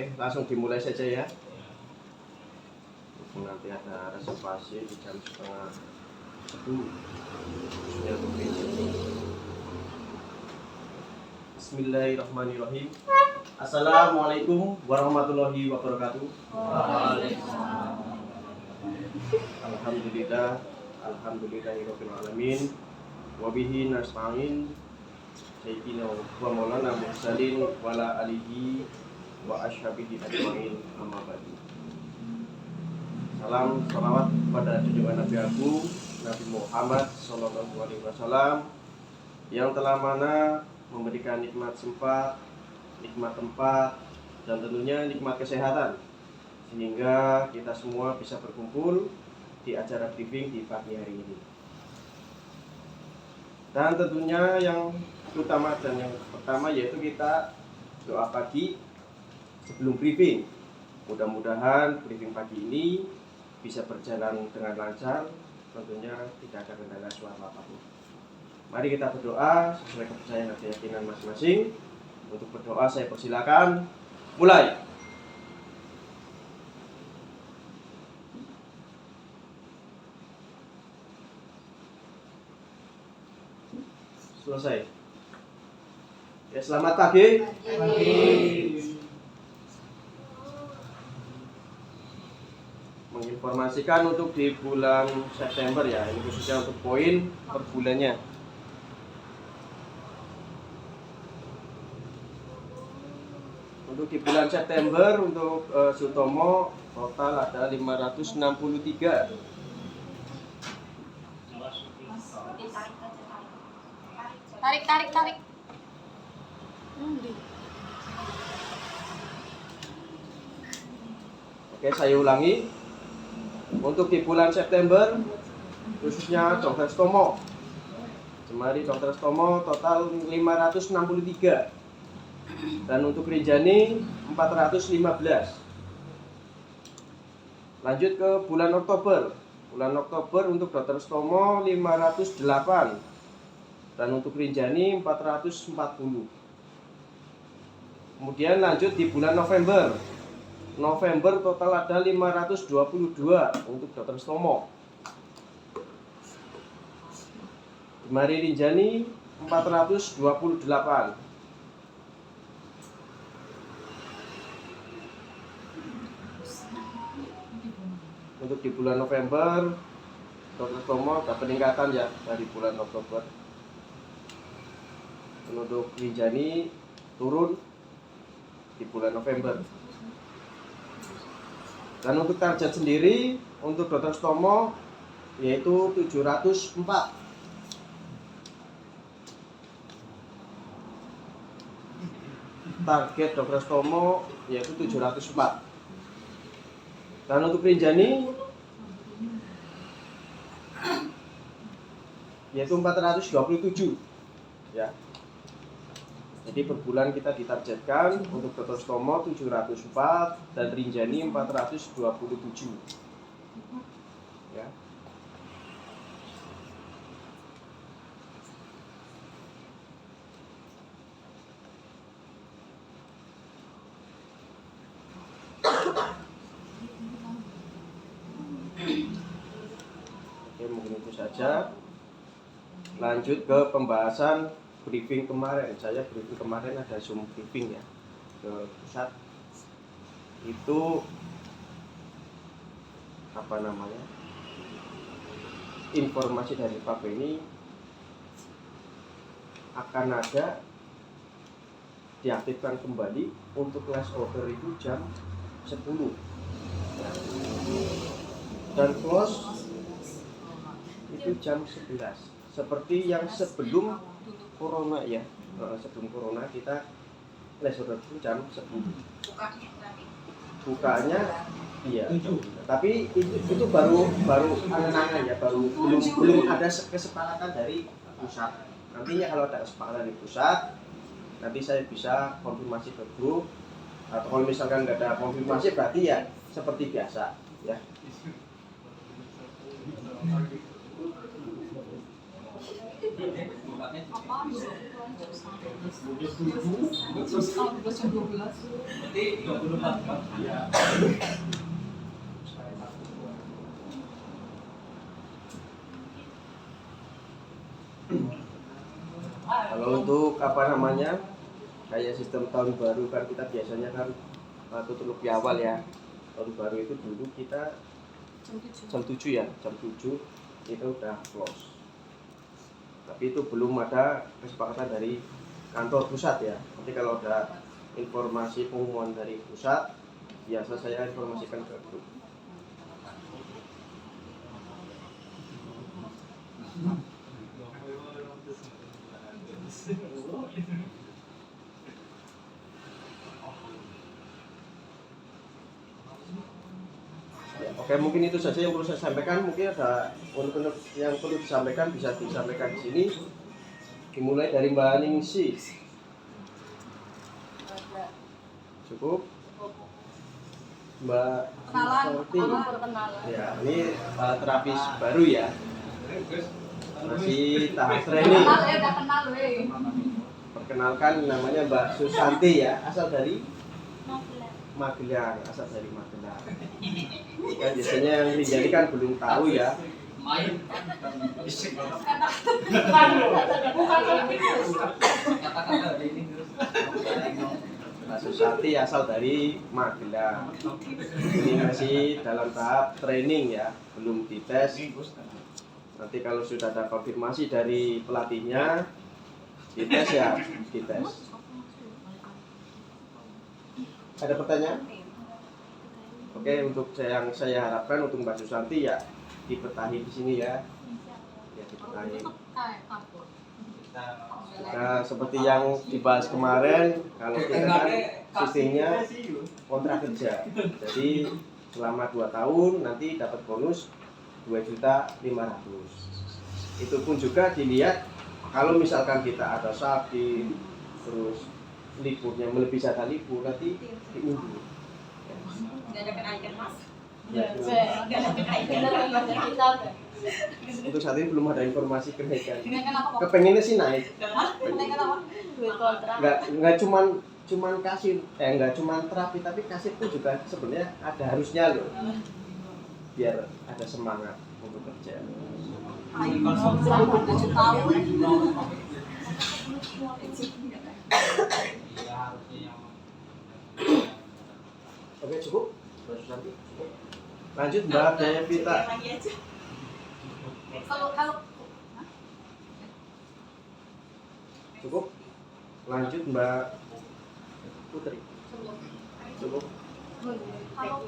Oke, langsung dimulai saja ya. Nanti ada reservasi di jam 11:30. Sudah Bismillahirrahmanirrahim. Assalamualaikum warahmatullahi wabarakatuh. Alhamdulillahirabbil alamin. Wa bihi nasta'in. Sayyidina wa maulana mursalin wa ala alihi wa ashabihi ajma'in, amma ba'du. Salam salawat pada junjungan Nabi Agung Nabi Muhammad sallallahu alaihi wasallam yang telah mana memberikan nikmat sempat, nikmat tempat, dan tentunya nikmat kesehatan sehingga kita semua bisa berkumpul di acara briefing di pagi hari ini. Dan tentunya yang utama dan yang pertama yaitu kita doa pagi sebelum briefing. Mudah-mudahan briefing pagi ini bisa berjalan dengan lancar, tentunya tidak ada kendala suatu apapun. Mari kita berdoa sesuai kepercayaan dan keyakinan masing-masing. Untuk berdoa saya persilakan mulai. Selesai. Ya, selamat pagi. Menginformasikan untuk di bulan September ya, ini khususnya untuk poin per bulannya. Untuk di bulan September untuk Sutomo total ada 563. Tarik. Oke, saya ulangi. Untuk di bulan September khususnya Dr. Stomo. Jemari Dr. Stomo total 563. Dan untuk Rinjani 415. Lanjut ke bulan Oktober. Bulan Oktober untuk Dr. Stomo 508. Dan untuk Rinjani 440. Kemudian lanjut di bulan November. November total ada 522 untuk Dr. Stomo. Mari Rinjani 428. Untuk di bulan November Dr. Stomo ada peningkatan ya dari bulan Oktober. Untuk Rinjani turun di bulan November. Dan untuk target sendiri untuk Dr. Stomo yaitu 704. Target Dr. Stomo yaitu 704. Dan untuk Rinjani yaitu 427 ya. Jadi per bulan kita ditargetkan untuk Dr. Stomo 704 dan Rinjani 427. Ya. Oke, mungkin itu saja. Lanjut ke pembahasan briefing kemarin. Saya briefing kemarin ada Zoom briefing ya ke pusat. Itu informasi dari Pak Beni akan ada diaktifkan kembali untuk class order itu jam 10 dan close itu jam 11 seperti yang sebelum Corona ya. Sebelum Corona kita class order itu jam 10. Bukanya iya. Tapi itu baru angan-angan ya, belum ada kesepakatan dari pusat. Nantinya kalau ada kesepakatan dari pusat, nanti saya bisa konfirmasi ke grup. Atau kalau misalkan nggak ada konfirmasi berarti ya seperti biasa ya. Apa? Tahun 2012. Berarti 24 kan? Iya. Kalau untuk apa namanya, kayak sistem tahun baru kan kita biasanya kan tutup lebih awal ya. Tahun baru itu dulu kita jam 7 ya, jam 7 itu udah close. Tapi itu belum ada kesepakatan dari kantor pusat ya. Nanti kalau ada informasi pengumuman dari pusat, biasa saya informasikan ke grup. Oke, mungkin itu saja yang perlu saya sampaikan. Mungkin ada untuk yang perlu disampaikan bisa disampaikan di sini. Dimulai dari Mbak Ningsi. Cukup. Mbak Kenalan, Santi. perkenalan. Ya, ini terapis baru ya. Masih tahap training. Kenal ya, udah kenal weh. Perkenalkan, namanya Mbak Susanti ya, asal dari Magelang, asal dari Magelang. Kan biasanya yang dijadi kan belum tahu ya. Main. Kata-kata ini terus. Mbak Susanti asal dari Magelang. Ini masih dalam tahap training ya, belum dites. Nanti kalau sudah ada konfirmasi dari pelatihnya, dites ya, dites. Ada pertanyaan? Oke, untuk yang saya harapkan untuk Mbak Susanti ya dipetahi di sini ya. Ya dipetahi. Nah, seperti yang dibahas kemarin, kalau kita kan sistemnya kontrak kerja. Jadi selama 2 tahun nanti dapat bonus 2.500.000. Itu pun juga dilihat kalau misalkan kita ada sakit, terus liburnya melebihi jatah libur, nanti diundur. Nggak ada kenaikan mas. Ya, Nggak ada kenaikan. untuk saat ini belum ada informasi kenaikan. Kenaikan apa? Kepengennya sih naik. Kenaikan apa? Duit kontrak. Nggak cuman kasih, nggak cuman terapi, tapi kasih pun juga sebenarnya ada harusnya loh, biar ada semangat untuk kerja. Selama 7 tahun. Oke, cukup. Mbak Susanti, cukup. Lanjut Mbak Devita. Kalau Cukup. Lanjut Mbak Putri. Cukup. kalau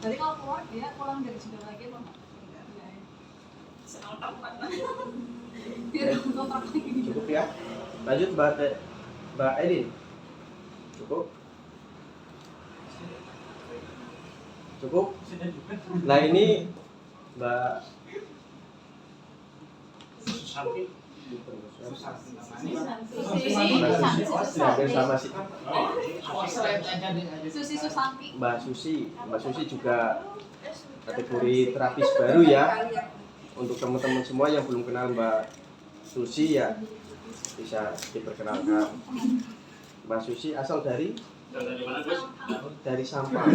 dari kalau keluar dia pulang dari sini lagi apa? Biar kontrak lagi. Cukup ya. Lanjut Mbak Edin. Cukup. Cukup. Nah ini Mbak Susanti. sama si Susi Susanti. Mbak Susi juga kategori terapis baru ya. Untuk teman-teman semua yang belum kenal Mbak Susi ya bisa diperkenalkan. Mbak Susi asal dari Mana, Gus? dari Sampang.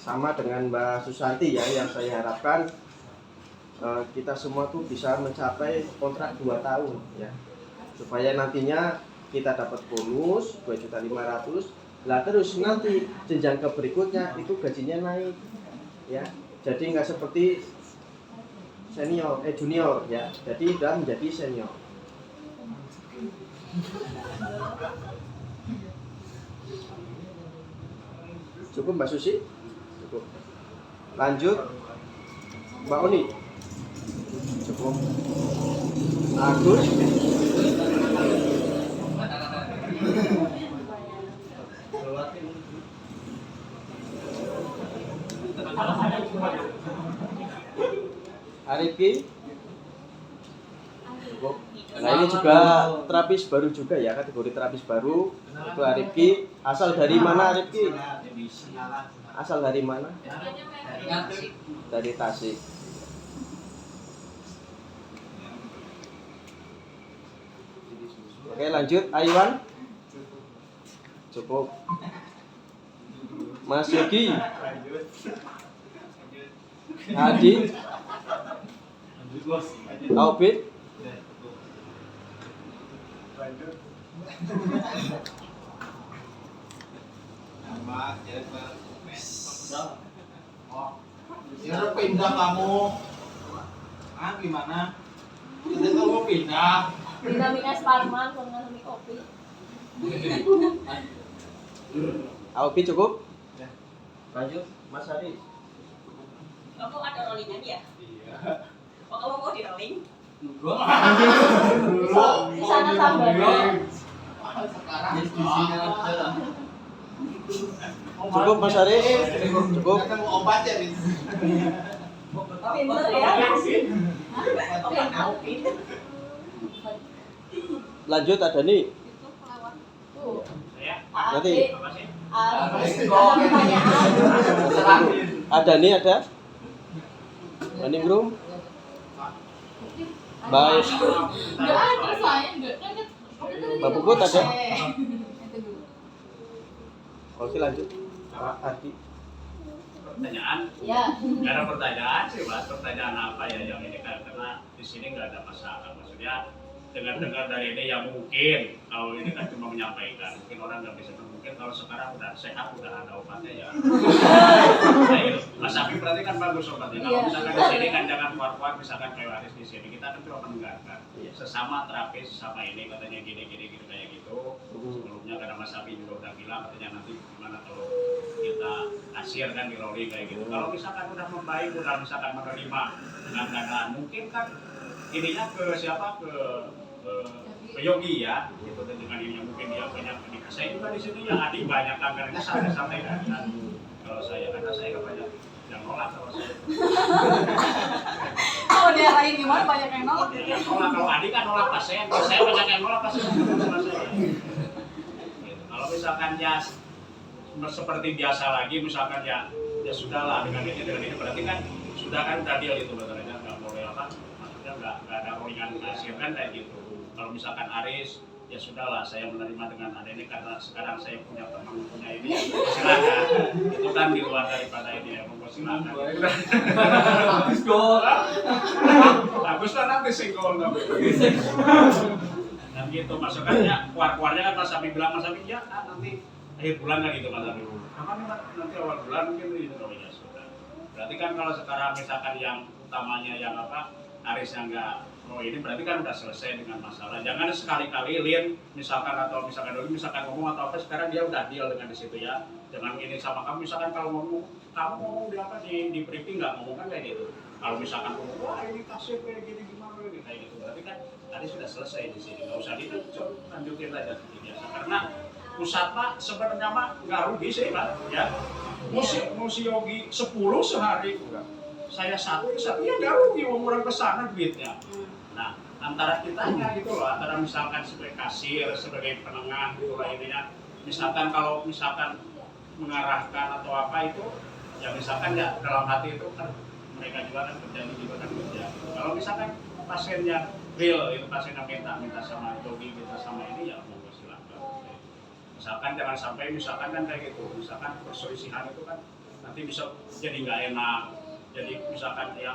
Sama dengan Mbak Susanti ya, yang saya harapkan kita semua tuh bisa mencapai kontrak 2 tahun ya, supaya nantinya kita dapat bonus 2.500.000. Lah terus nanti jenjang ke berikutnya itu gajinya naik ya, jadi nggak seperti junior ya, jadi udah menjadi senior. Cukup Mbak Susi? Cukup. Lanjut Mbak Oni. Cukup. Agus. Arifki. Cukup. Nah ini juga terapis baru juga ya, kategori terapis baru. Itu Arifki. Asal dari mana Arifki? Asal dari mana? Dari Tasik. Dari Tasik. Oke, lanjut. Aiwan. Cukup. Mas Yogi. Adi. Aubit. Ya pindah kamu. Ah gimana? Kita kamu pindah. Dinamika Sparman dengan kopi. Aubit cukup. Lanjut. Mas Adi. Kamu ada rollingan ya? Iya. Oh, kamu mau di rolling? Enggak. Di sana tambahnya. Sekarang Di sini aja. Cukup Mas Ari. Cukup. Kita mau obat ya, Riz? Pinter ya. Obat Alvin. Lanjut ada nih. Itu kelewat. Tuh. Saya Nanti. apa sih? Ada pertanyaan. Ada nih ada. Maningrum. Baik. Enggak ada saya enggak. Mbak Puput ada? Itu dulu. Oke lanjut. Pak Adi. Pertanyaan? Ya. Nggak ada pertanyaan sih mas. Pertanyaan apa ya yang ini kan? Karena di sini nggak ada masalah. Maksudnya dengar-dengar dari ini ya mungkin kalau ini kan cuma menyampaikan. Mungkin orang nggak bisa. Mungkin kalau sekarang udah sehat udah ada obatnya ya. Nah, itu. Mas Abi berarti kan bagus obatnya. Kalau Iya. misalkan di sini kan jangan keluar-keluar. Misalkan kayak Waris di sini kita kan cuma mendengarkan. Sesama terapis sesama ini katanya gini kayak gitu. Sebelumnya karena Mas Abi juga udah bilang katanya nanti gimana kalau kita kasir kan di rolling kayak gitu. Kalau misalkan udah membaik, udah misalkan menerima dengan keadaan, mungkin kan ininya ke siapa ke Yogi ya, gitu dan dengan ini mungkin dia banyak menikah. Saya juga di sini yang Adi banyak anggarannya santai-santai kan. Kalau saya karena saya banyak yang nolak kalau saya. Kalau dia lain gimana banyak yang nolak. Ya, nolak kalau Adi kan nolak pasien, kalau saya banyak yang nolak pasien sama saya. Gitu. Kalau misalkan ya seperti biasa lagi, misalkan ya sudahlah dengan ini berarti kan sudah kan udah deal itu betulnya nggak boleh apa, maksudnya nggak ada rollingan hasil kan kayak gitu. Kalau misalkan Aris ya sudahlah saya menerima dengan ada ini karena sekarang saya punya teman punya ini ya, silakan itu kan di luar daripada ini ya monggo silakan. Bagus dong. Bagus lah nanti singgol tapi. Dan gitu masukannya keluarnya kan Mas Abi bilang Mas Abi ya nanti akhir bulan kan gitu Mas Abi. Kapan nanti awal bulan mungkin itu oh ya sudah. Berarti kan kalau sekarang misalkan yang utamanya yang apa Aris yang enggak oh ini berarti kan udah selesai dengan masalah. Jangan sekali-kali Lin misalkan atau misalkan dulu misalkan ngomong atau apa sekarang dia udah deal dengan di situ ya. Jangan ini sama kamu misalkan kalau ngomong kamu ngomong di apa di briefing nggak ngomong kan kayak gitu. Kalau misalkan ngomong wah ini kasih kayak gini gimana kayak gitu berarti kan tadi sudah selesai di sini. Nggak usah lanjutin aja seperti biasa karena pusat mah sebenarnya mah nggak rugi sih Pak ya. Musi Yogi 10 sehari saya satu ya nggak rugi orang kesana duitnya. Nah, antara kitanya gitu loh, antara misalkan sebagai kasir, sebagai penengah gitu lah intinya. Misalkan kalau misalkan mengarahkan atau apa itu, ya misalkan ya dalam hati itu kan mereka juga kan kerja juga kan kerja. Kalau misalkan pasiennya real itu pasiennya minta sama Yogi, minta sama ini ya monggo silakan. Misalkan jangan sampai misalkan kan kayak gitu, misalkan perselisihan itu kan nanti bisa jadi nggak enak. Jadi misalkan ya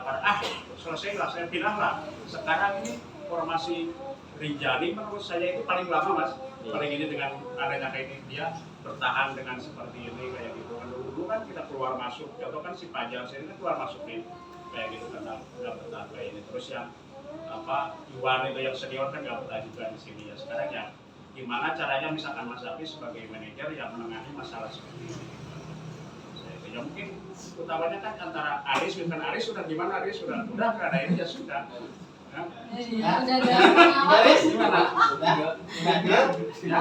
selesai lah saya pindah lah. Sekarang ini formasi Rinjani menurut saya itu paling lama mas. Paling ini dengan adanya kayak ini dia bertahan dengan seperti ini kayak gitu. Kan dulu kan kita keluar masuk, atau kan si Pajar sini kan keluar masuk nih kayak gitu kan nggak betah kayak ini. Terus yang apa Iwan itu yang senior kan nggak betah juga di sini ya. Sekarang ya gimana caranya misalkan Mas Zafi sebagai manajer yang menangani masalah seperti ini. Ya mungkin utamanya kan antara Aris dengan Aris sudah gimana Aris sudah nggak ada ini ya sudah. Iya, udah ada. Aris gimana? Udah dia. Ya,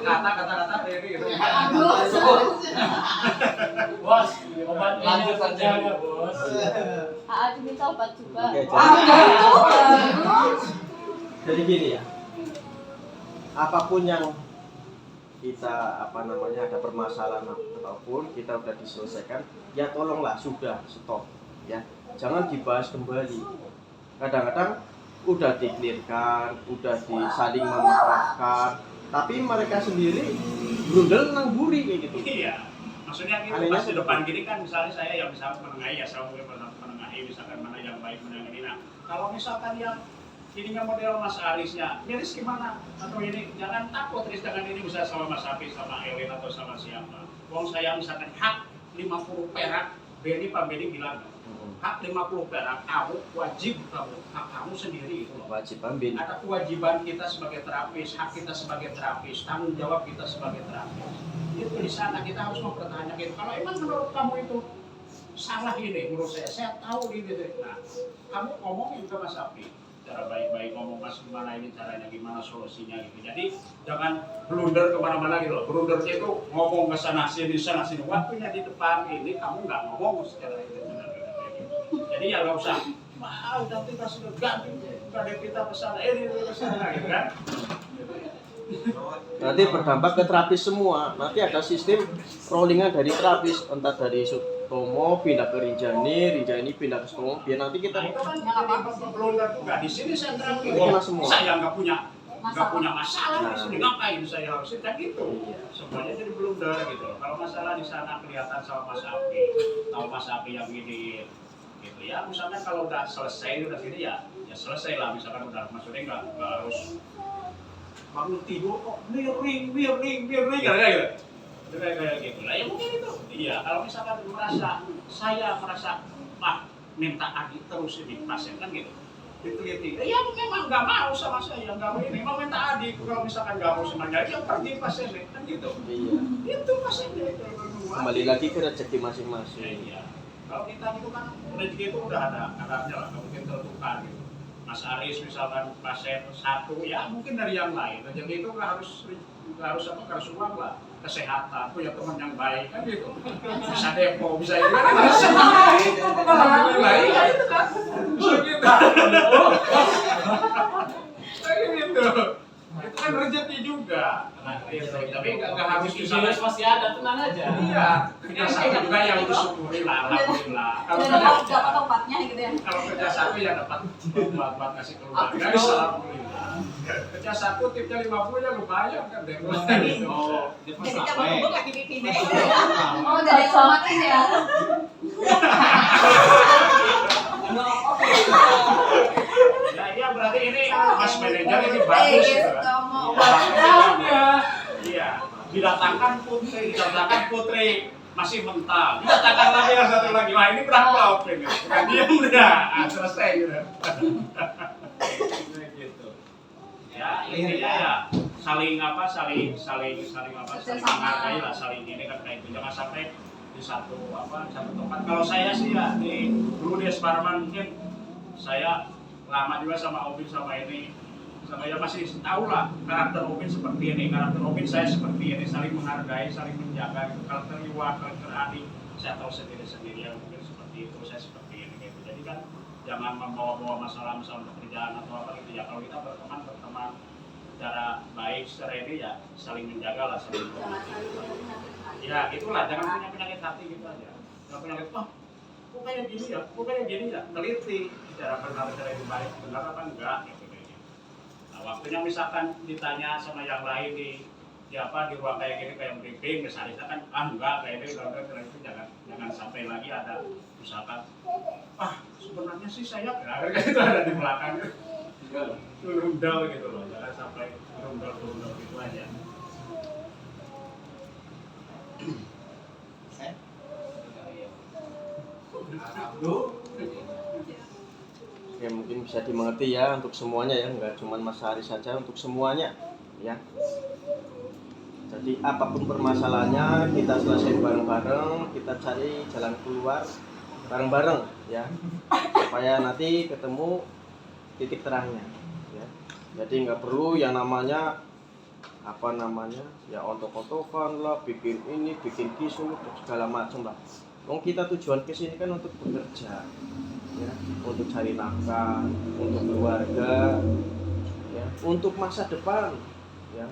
kata-kata dari gitu. Bos, obat lanjut saja ya bos. Diminta obat juga. Oke, jadi gini ya. Apapun yang kita ada permasalahan ataupun kita udah diselesaikan, ya tolonglah sudah stop ya, jangan dibahas kembali. Kadang-kadang udah diklirkan, udah disaling memaafkan, tapi mereka sendiri berundel nang buri kayak gitu. Iya, maksudnya gitu Anehnya pas di seperti depan itu. gini kan misalnya saya yang bisa menengahi ya, saya menengahi misalkan mana yang baik mana yang ini. Nah, kalau misalkan yang ininya model Mas Arisnya, Miris gimana? Atau ini jangan takut Riz dengan ini bisa sama Mas Hafiz, sama Elin atau sama siapa. Wong saya misalkan hak 50 perak, Pak Benny bilang hak 50 perak, kamu wajib kamu, hak kamu sendiri itu loh. Wajib ambil. Ada kewajiban kita sebagai terapis, hak kita sebagai terapis, tanggung jawab kita sebagai terapis. Itu di sana kita harus mempertahankan itu. Kalau emang menurut kamu itu salah ini, menurut saya tahu ini. Nah, kamu ngomongin ke Mas Hafiz, cara baik-baik ngomong Mas gimana ini caranya, gimana solusinya gitu. Jadi jangan blunder kemana-mana gitu loh. Blundernya itu ngomong ke sana sini. Waktunya di depan ini kamu nggak ngomong secara itu. Jadi ya nggak usah, nanti kita sudah ganti kita pesan ini kesana gitu kan. Nanti berdampak ke terapis semua. Nanti ada sistem rollingan dari terapis, entah dari Sutomo pindah ke Rinjani pindah ke Sutomo, biar nanti kita Nah, itu kan blunder tuh nggak di sini saya terang gitu. Kena semua. Saya nggak punya masalah Nah. di sini, ngapain saya harus kan gitu. Iya. Semuanya jadi blunder gitu loh. Kalau masalah di sana kelihatan sama Mas Api, tahu Mas Api yang ini gitu ya. Misalnya kalau udah selesai udah sini ya selesai lah. Misalkan udah maksudnya nggak harus bangun tidur kok miring kayak gitu lah ya mungkin itu. Iya, kalau misalkan saya merasa minta adik terus ini pasien kan gitu diteliti, ya memang nggak mau sama saya, nggak mau ini, mau minta adik. Kalau misalkan nggak mau semuanya yang pergi pasien kan gitu. Iya. Itu pasiennya itu Kembali lagi ke rezeki masing-masing. Iya. Kalau kita itu kan rezeki itu udah ada akarnya lah, nggak mungkin tertukar gitu. Mas Aris misalkan pasien satu, ya mungkin dari yang lain. Rezeki itu nggak harus uang lah. Kesehatan, punya teman yang baik kan gitu. Bisa depo, bisa ini kan bisa lain kan itu kan. Bisa gitu. Kayak gitu. Itu kan rezeki juga. Nah, itu. Tapi nggak harus misalnya masih ada, tenang aja. iya, kerja satu juga yang bersyukuri lah, alhamdulillah. Kalau Udah kerja dapat obatnya gitu ya. kalau kerja satu ya dapat buat kasih keluarga, bisa alhamdulillah. Kerja satu tipnya 50 ya lumayan kan deh. Oh, dia pas Jadi sampai. kamu lagi dipindah. Oh, dari obatnya ya. Ya iya berarti ini Mas manajer ini bagus. Gitu. Kamu Iya, didatangkan putri masih mental. Didatangkan lagi yang satu lagi. Wah ini berapa flop ini? Bukan diam udah, selesai gitu. Gitu. Ya intinya ya saling menghargai lah, saling ini kan kayak itu. Jangan sampai di satu tempat. Kalau saya sih ya dulu di Sparman mungkin saya lama juga sama Obin sama ini. Saya masih tahu lah karakter Obin seperti ini, karakter Obin saya seperti ini, saling menghargai, saling menjaga. Karakter Iwan, karakter Adi, saya tahu sendiri ya mungkin seperti itu, saya seperti ini gitu. Jadi kan jangan membawa-bawa masalah pekerjaan atau apa gitu ya. Kalau kita berteman secara baik, secara ini ya saling menjaga lah, saling menghormati. Ya itulah, jangan punya penyakit hati gitu aja. Jangan penyakit, kok kayak gini ya, teliti secara benar, secara yang baik, benar apa enggak gitu. Nah, waktunya misalkan ditanya sama yang lain di ruang kayak gini kayak briefing misalnya kan enggak kayak ini kalau itu jangan sampai lagi ada misalkan sebenarnya sih saya kayak itu ada di belakang rundal gitu loh, jangan sampai rundal gitu aja. Ya mungkin bisa dimengerti ya untuk semuanya ya, nggak cuma Mas Hari saja, untuk semuanya ya. Jadi apapun permasalahannya kita selesaikan bareng-bareng, kita cari jalan keluar bareng-bareng ya, supaya nanti ketemu titik terangnya ya. Jadi nggak perlu yang namanya ya ontok-ontokan lah, bikin ini, bikin kisah, segala macam lah. Kita tujuan kesini kan untuk bekerja ya, untuk cari nafkah, untuk keluarga ya, untuk masa depan ya.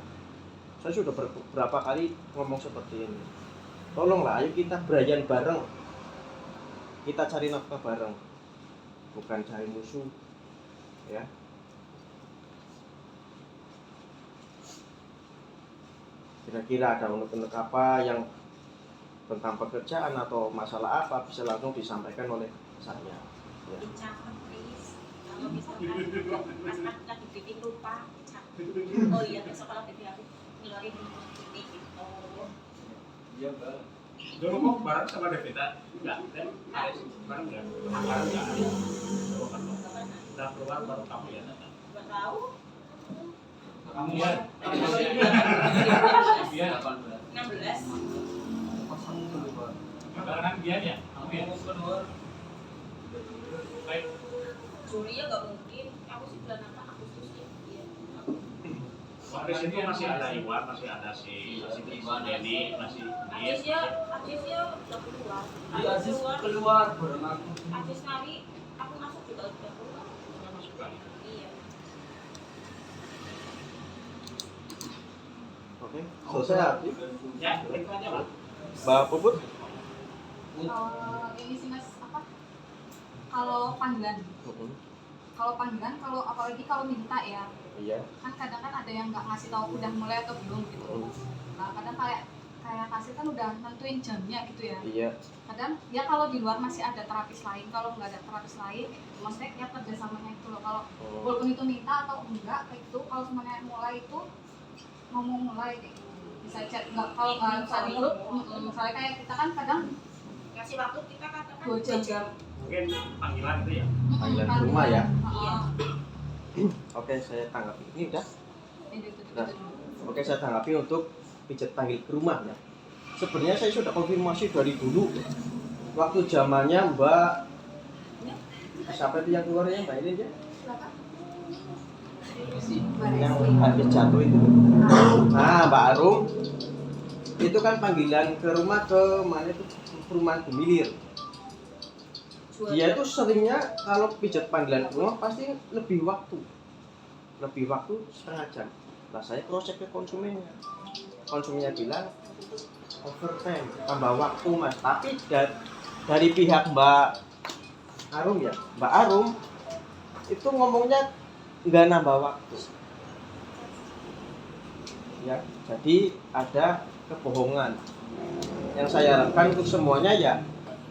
Saya sudah beberapa kali ngomong seperti ini. Tolonglah, ayo kita berayan bareng. Kita cari nafkah bareng. Bukan cari musuh. Ya. Kira-kira ada unek-unek apa yang tentang pekerjaan atau masalah apa bisa langsung disampaikan oleh saya. Ya. Dicatat, please. Kalau misalkan pas lagi briefing lupa, dicatat. Oh iya, besok kalau briefing aku ngeluarin briefing gitu. Iya, Mbak. Dulu kok bareng sama Devita? Enggak, dan Aris bareng enggak? Bareng enggak? Dulu kan lo. Udah keluar baru kamu ya datang. Nggak tahu. Kamu ya? Biar 16. barengan Bian ya? Kamu ya? Baik. Juli ya nggak mungkin. Aku sih bulan apa? Agustus ya. Iya. Aris itu masih ada Iwan, masih ada si Denny, masih Aziz ya udah keluar. Iya, Aziz keluar bareng aku. Aziz Nawi, aku masuk juga udah keluar. Nggak masuk lagi. Iya. Oke, selesai Habib. Ya, itu aja Pak. Mbak Puput. Ini sih Mas apa? Kalau panggilan, kalau apalagi kalau minta ya, Iya. kan kadang kan ada yang nggak ngasih tahu udah mulai atau belum gitu. Nah kadang kayak kasir kan udah nentuin jamnya gitu ya. Iya. Kadang ya kalau di luar masih ada terapis lain, kalau nggak ada terapis lain, maksudnya ya kerjasamanya itu loh. Kalau walaupun itu minta atau enggak kayak gitu, kalau semuanya mulai itu ngomong mulai kayak gitu. Bisa chat nggak kalau nggak saling grup, misalnya kayak kita kan kadang Kasih waktu kita katakan 2 jam. Mungkin panggilan itu ya. Panggilan ke rumah ya. Iya. Oke, saya tanggapi. Ini udah. Itu. Oke, saya tanggapi untuk pijat panggil ke rumah ya. Sebenarnya saya sudah konfirmasi dari dulu. Waktu zamannya Mbak siapa itu yang keluarnya Mbak ini ya? Yang habis jatuh itu. Nah, Mbak Arum itu kan panggilan ke rumah ke mana itu perumahan Gumilir. Dia itu seringnya kalau pijat panggilan ke rumah pasti lebih waktu setengah jam. Nah saya cross check ke konsumennya bilang overtime tambah waktu mas. Tapi dari pihak Mbak Arum itu ngomongnya nggak nambah waktu ya, jadi ada kebohongan. Yang saya harapkan untuk semuanya ya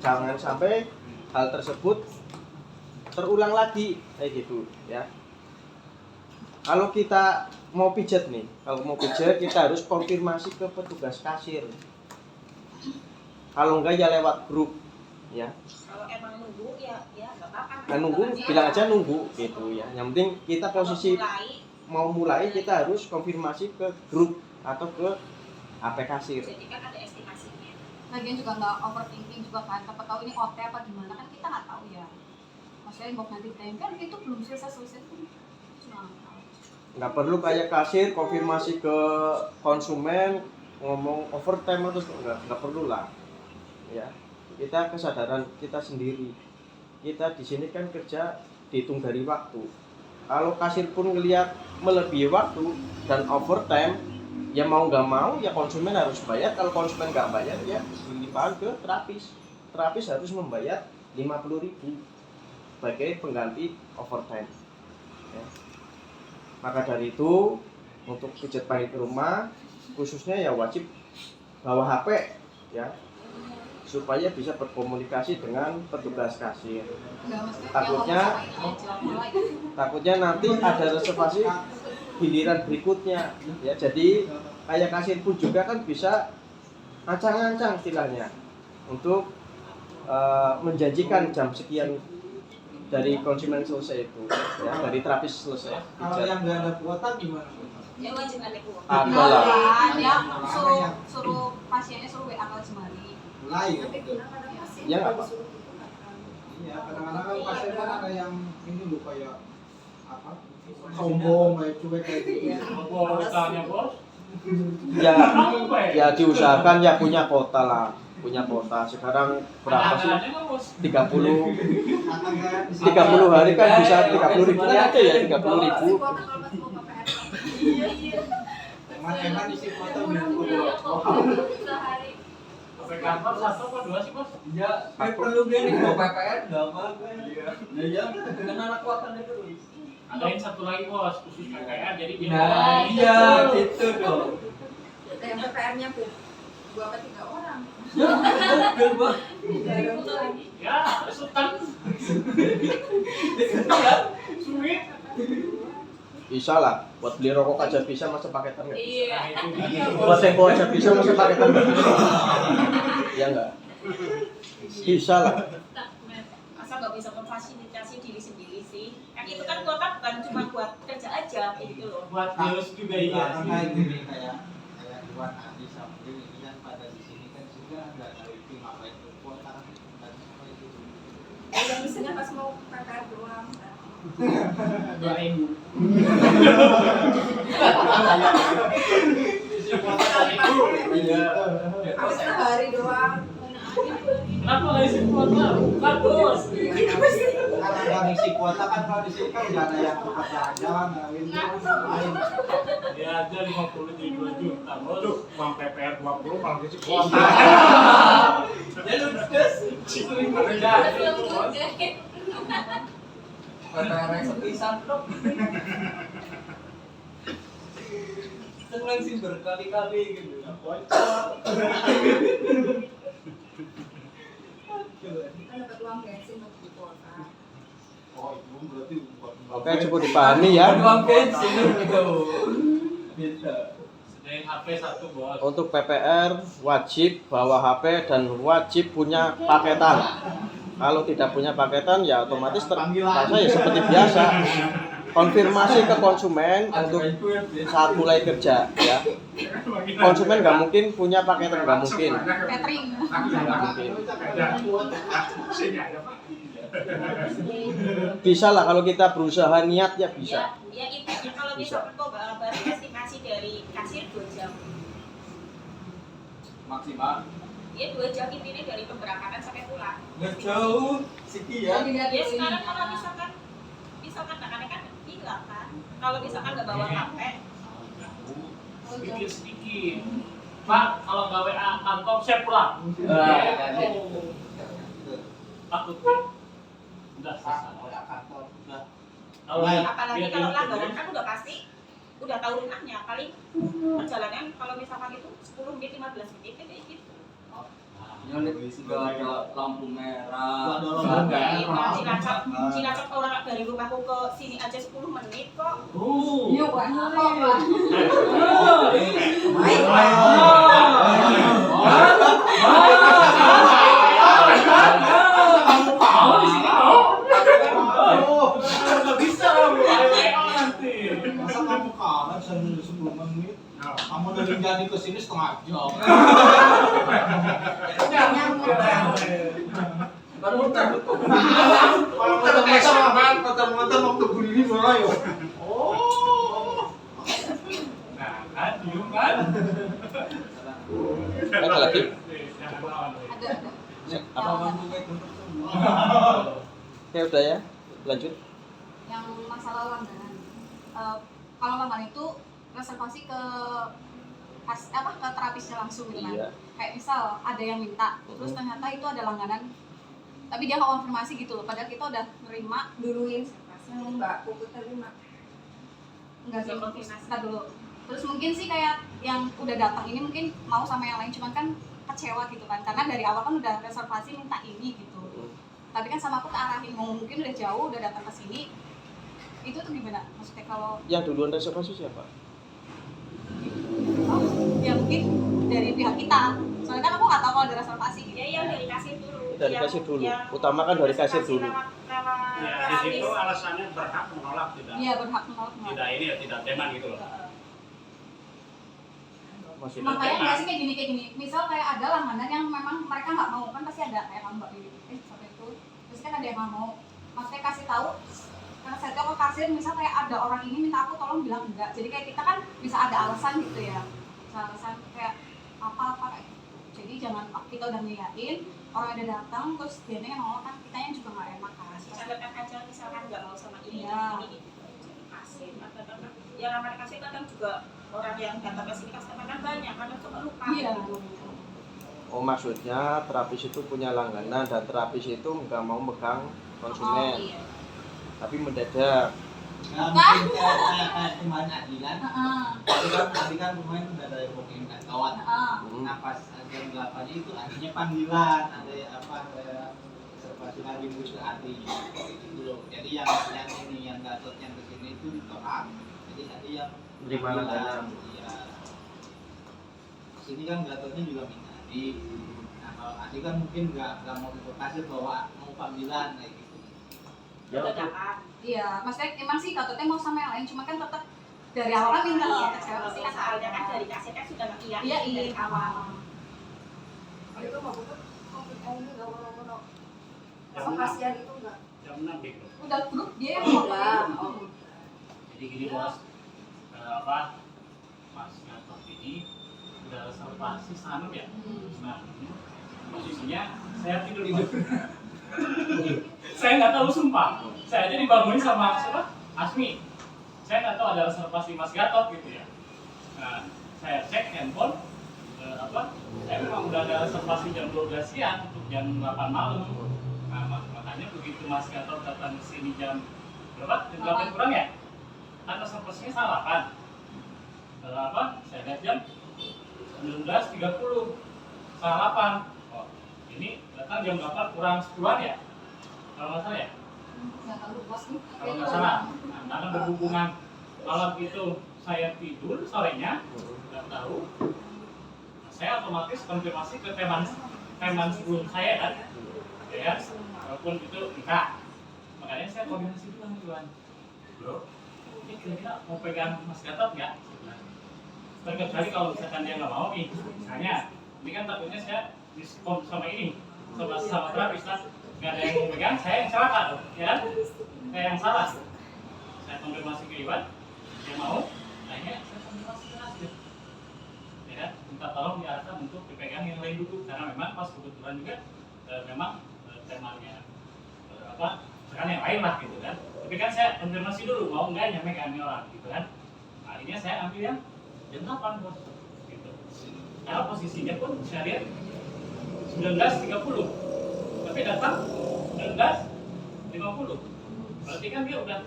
jangan sampai hal tersebut terulang lagi kayak gitu ya. Kalau kita mau pijat kita harus konfirmasi ke petugas kasir. Kalau enggak ya lewat grup ya. Kalau emang nunggu ya nggak apa-apa. Nah, nunggu bilang aja nunggu gitu ya. Yang penting kita posisi mau mulai kita harus konfirmasi ke grup atau ke AP kasir. Jadi kan ada estimasinya. Lagian juga nggak overthinking juga kan, siapa tahu ini OT apa gimana kan kita nggak tahu ya. Maksudnya mau nanti kan itu belum selesai tuh. Nggak perlu kayak kasir konfirmasi ke konsumen ngomong overtime atau nggak perlu lah ya. Kita kesadaran kita sendiri, kita di sini kan kerja dihitung dari waktu. Kalau kasir pun ngelihat melebihi waktu dan overtime ya mau nggak mau ya konsumen harus bayar. Kalau konsumen nggak bayar ya dilimpahkan ke terapis harus membayar 50.000 sebagai pengganti overtime ya. Maka dari itu untuk pijat panggil ke rumah khususnya ya wajib bawa HP ya supaya bisa berkomunikasi dengan petugas kasir. Takutnya nanti ada reservasi giliran berikutnya ya. Jadi kayak kasir pun juga kan bisa ancang-ancang istilahnya untuk menjanjikan jam sekian dari konsumen selesai itu ya, dari terapis selesai. Kalau yang nggak ada kuota gimana? Ya wajib ada kuota. Ada lah. Ya suruh pasiennya suruh WA ke Jemari. Lain. Ya nggak apa. Iya, kadang-kadang kan pasien kan ada yang ini loh kayak apa? Sombong kayak cuek kayak gitu. Mau utangnya bos? Ya diusahakan ya punya kota lah. Punya kota sekarang berapa sih? 30 hari kan bisa 30.000 aja ya, 30.000. Eman isi foto Mudah-mudahan kok sehari. Sampai kantor 1 apa 2 sih bos? Ya, perlu gini bawa PPR enggak apa-apa. Iya. Kan anak kuatannya terus. Adain satu lagi bos, khusus KKR jadi dia. Nah, iya gitu dong. Yang PPR-nya Bu, 2 atau 3 orang. Betul, Bang. Ya, sultan. Sulit. Bisa lah, buat beli rokok aja bisa, masa paketan nggak bisa? Iya. Nah, itu dia. Buat tempo aja bisa, masa paketan nggak bisa? Ya nggak? Bisa lah. Masa nggak bisa memfasilitasi diri sendiri sih? Kan itu kan kuota bukan cuma buat kerja aja kayak gitu loh. Buat virus juga iya sih. Kayak gini kayak Iwan Adi Sampling ini kan pada di sini kan juga nggak tahu itu apa itu kuota kan apa itu. Yang misalnya pas mau PPR doang. 2000. Iya. Habis sehari doang. Kenapa nggak isi kuota? Bukan bos. Karena nggak ngisi kuota kan kalau di sini kan udah ada yang tempat jalan-jalan, ini lain. Ya aja 50 jadi 2 juta bos. Aduh, uang PPR 20 malah ngisi kuota. Ya ludes. Ada itu bos. PPR yang sepisan dong. Seneng sih berkali-kali gitu. Kan dapat uang bensin untuk di kota. Oh itu berarti buat Oke, cukup dipahami ya. Uang bensin gitu. Bisa. Sediain HP 1 bos. Untuk PPR wajib bawa HP dan wajib punya paketan. Kalau tidak punya paketan ya otomatis terpaksa ya seperti biasa. Konfirmasi ke konsumen untuk saat mulai kerja ya. Konsumen nggak mungkin punya paketan, nggak mungkin. Catering. Nggak mungkin. Sini ada Pak. Bisa lah kalau kita berusaha niat ya bisa. Ya intinya kalau misalkan kok baru estimasi dari kasir 2 jam. Maksimal. Ya 2 jam intinya dari pemberangkatan sampai pulang. Nggak jauh. Sekian. Dilihat di Ya sini. sekarang kalau misalkan anak-anak kan hilang kan. Kalau misalkan nggak bawa HP, Sedikit-sedikit. Pak, kalau nggak WA kantor saya pulang. Takutnya udah selesai. kantor udah. Kalau apalagi dia kalau di- langganan kan udah pasti udah tahu rumahnya. Paling perjalanan kalau misalkan itu 10 menit 15 menit kayak gitu. Nyolek nggak ada lampu merah. Nggak ada lampu merah. Cilacap orang dari rumahku ke sini aja 10 menit kok. Iya, Pak. Apa? Mau di sini mau? Nggak bisa kamu. Ayo nanti. Masa kamu kalah 10 menit? Kamu dari jadi ke sini setengah jam. Kan muter. Mata-mata mau ke buri mulai yo. Nah, kan diem kan? Ada lagi? Jangan lawan. Ada. Apa lampu kayak gitu? Oke udah ya, lanjut. Yang masalah langganan. Kalau langganan itu reservasi ke ke terapisnya langsung gitu kan. Iya. Kayak misal ada yang minta, terus ternyata itu ada langganan. Tapi dia nggak konfirmasi gitu loh, padahal kita udah nerima Duluin yang Mbak Puput terima. enggak sih, Belum konfirmasi. kita dulu. Terus mungkin sih kayak yang udah datang ini mungkin mau sama yang lain, cuman kan kecewa gitu kan, karena dari awal kan udah reservasi minta ini gitu. Tapi kan sama aku kearahin, mungkin udah jauh, udah datang ke sini. Itu tuh gimana? Maksudnya kalau Yang duluan reservasi siapa? ya mungkin dari pihak kita. Soalnya kan aku nggak tahu kalau ada reservasi gitu. Ya yang dari kasir dulu. Dari Yang- kasir dulu. yang Utamakan dari kasir reservasi dulu. lewat Ya, di terapis. situ alasannya berhak menolak tidak. Iya berhak menolak. Tidak ini ya tidak teman gitu loh. Masih Makanya nggak sih kayak gini. Misal kayak ada langganan yang memang mereka nggak mau, kan pasti ada kayak Mbak Bibi sampai itu. Terus kan ada yang nggak mau. Maksudnya kasih tahu. Karena saya tahu ke kasir, misal kayak ada orang ini minta aku tolong bilang enggak. Jadi kayak kita kan bisa ada alasan gitu ya. Bisa alasan kayak apa kayak gitu. Jadi jangan kita udah ngeliatin orang ada datang terus dia yang nolak kan kita yang juga nggak enak kan. Catatan aja misalkan nggak mau sama ini Iya. ini gitu. Kasir. Ya namanya kasir kadang juga orang yang datang ke sini customer kan banyak, kadang suka lupa. Iya. Oh maksudnya terapis itu punya langganan dan terapis itu nggak mau megang konsumen, iya. tapi mendadak. Nah, mungkin kayak kemarin Adilan, Heeh. tadi kan kemarin udah ada yang booking kan kawan. Heeh. Nah pas jam 8 itu artinya panggilan, ada reservasi lagi muncul artinya gitu loh. Jadi yang ini yang Gatot yang kesini itu ditolak. Jadi ada yang Terima langganan. Iya. Sini kan Gatotnya juga minta Adi. Nah kalau Adi kan mungkin nggak mau kasih bahwa mau panggilan kayak gitu. Ya, oke. Dadakan. Iya, maksudnya emang sih Gatotnya mau sama yang lain, cuma kan tetap dari awal kan minta Iya, ke cewek pasti kan soalnya kan dari kasir kan sudah iya Iya, dari iya. awal. Itu mau butuh konflik ini nggak mau Jam sama 6. kasihan itu nggak? Jam 6 gitu. Udah grup dia yang Oh, mau udah. Oh. Jadi gini bos, apa Mas Gatot ini udah reservasi sana ya. Nah, posisinya saya tidur. Bos. Saya nggak tahu sumpah. Saya aja dibangunin sama siapa? Asmi. Saya nggak tahu ada reservasi Mas Gatot gitu ya. Nah, saya cek handphone. Saya memang udah ada reservasi jam 12 siang untuk jam 8 malam. Nah, makanya begitu Mas Gatot datang ke sini jam berapa? Jam 8 kurang ya? Kan reservasinya salah kan? Saya lihat jam 19.30. Salah 8. Oh, ini datang jam 8 kurang 10-an ya? Kalau nggak salah ya? nggak tahu bos nih. Kalau nggak salah. Nah, karena berhubungan malam itu saya tidur, sorenya nggak tahu. Nah, saya otomatis konfirmasi ke teman sebelum saya kan, ya kan? Walaupun itu enggak. Makanya saya koordinasi dulu sama Iwan. Bro, ini kira-kira mau pegang Mas Gatot nggak? Terkecuali kalau misalkan dia nggak mau nih, misalnya, ini kan takutnya saya diskon sama ini, sama terapis kan, nggak ada yang mau pegang, saya yang celaka tuh, ya kan? Saya yang salah. Saya konfirmasi ke Iwan, dia mau, akhirnya saya konfirmasi ke Nasir. Ya kan, minta tolong diarahkan untuk dipegang yang lain dulu, karena memang pas kebetulan juga memang temanya misalkan yang lain lah gitu kan. Tapi kan saya konfirmasi dulu mau nggak yang megang orang gitu kan. Nah, akhirnya saya ambil yang jam 8 bos gitu. Karena posisinya pun saya lihat 19.30 tapi datang 19.50. Berarti kan dia udah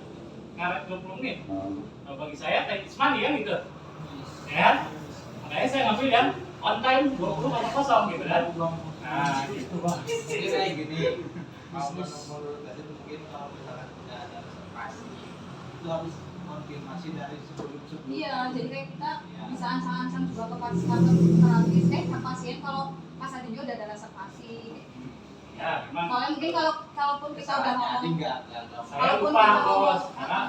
ngaret 20 menit. Nah, bagi saya tadi money kan gitu ya kan? Makanya saya ngambil yang on time 20.00 gitu kan. Nah gitu bos. Jadi kayak gini, kalau menurut tadi mungkin kalau misalkan tidak ada reservasi itu harus konfirmasi dari sebelum-sebelumnya. Iya, jadi kayak kita Iya. bisa ansang-ansang juga ke terapis, ke pasien kalau pas ada juga udah ada reservasi. Ya memang Soalnya mungkin kalaupun kita udah Kesalahannya ngomong, Adi nggak saya walaupun lupa kita ngomong, bos karena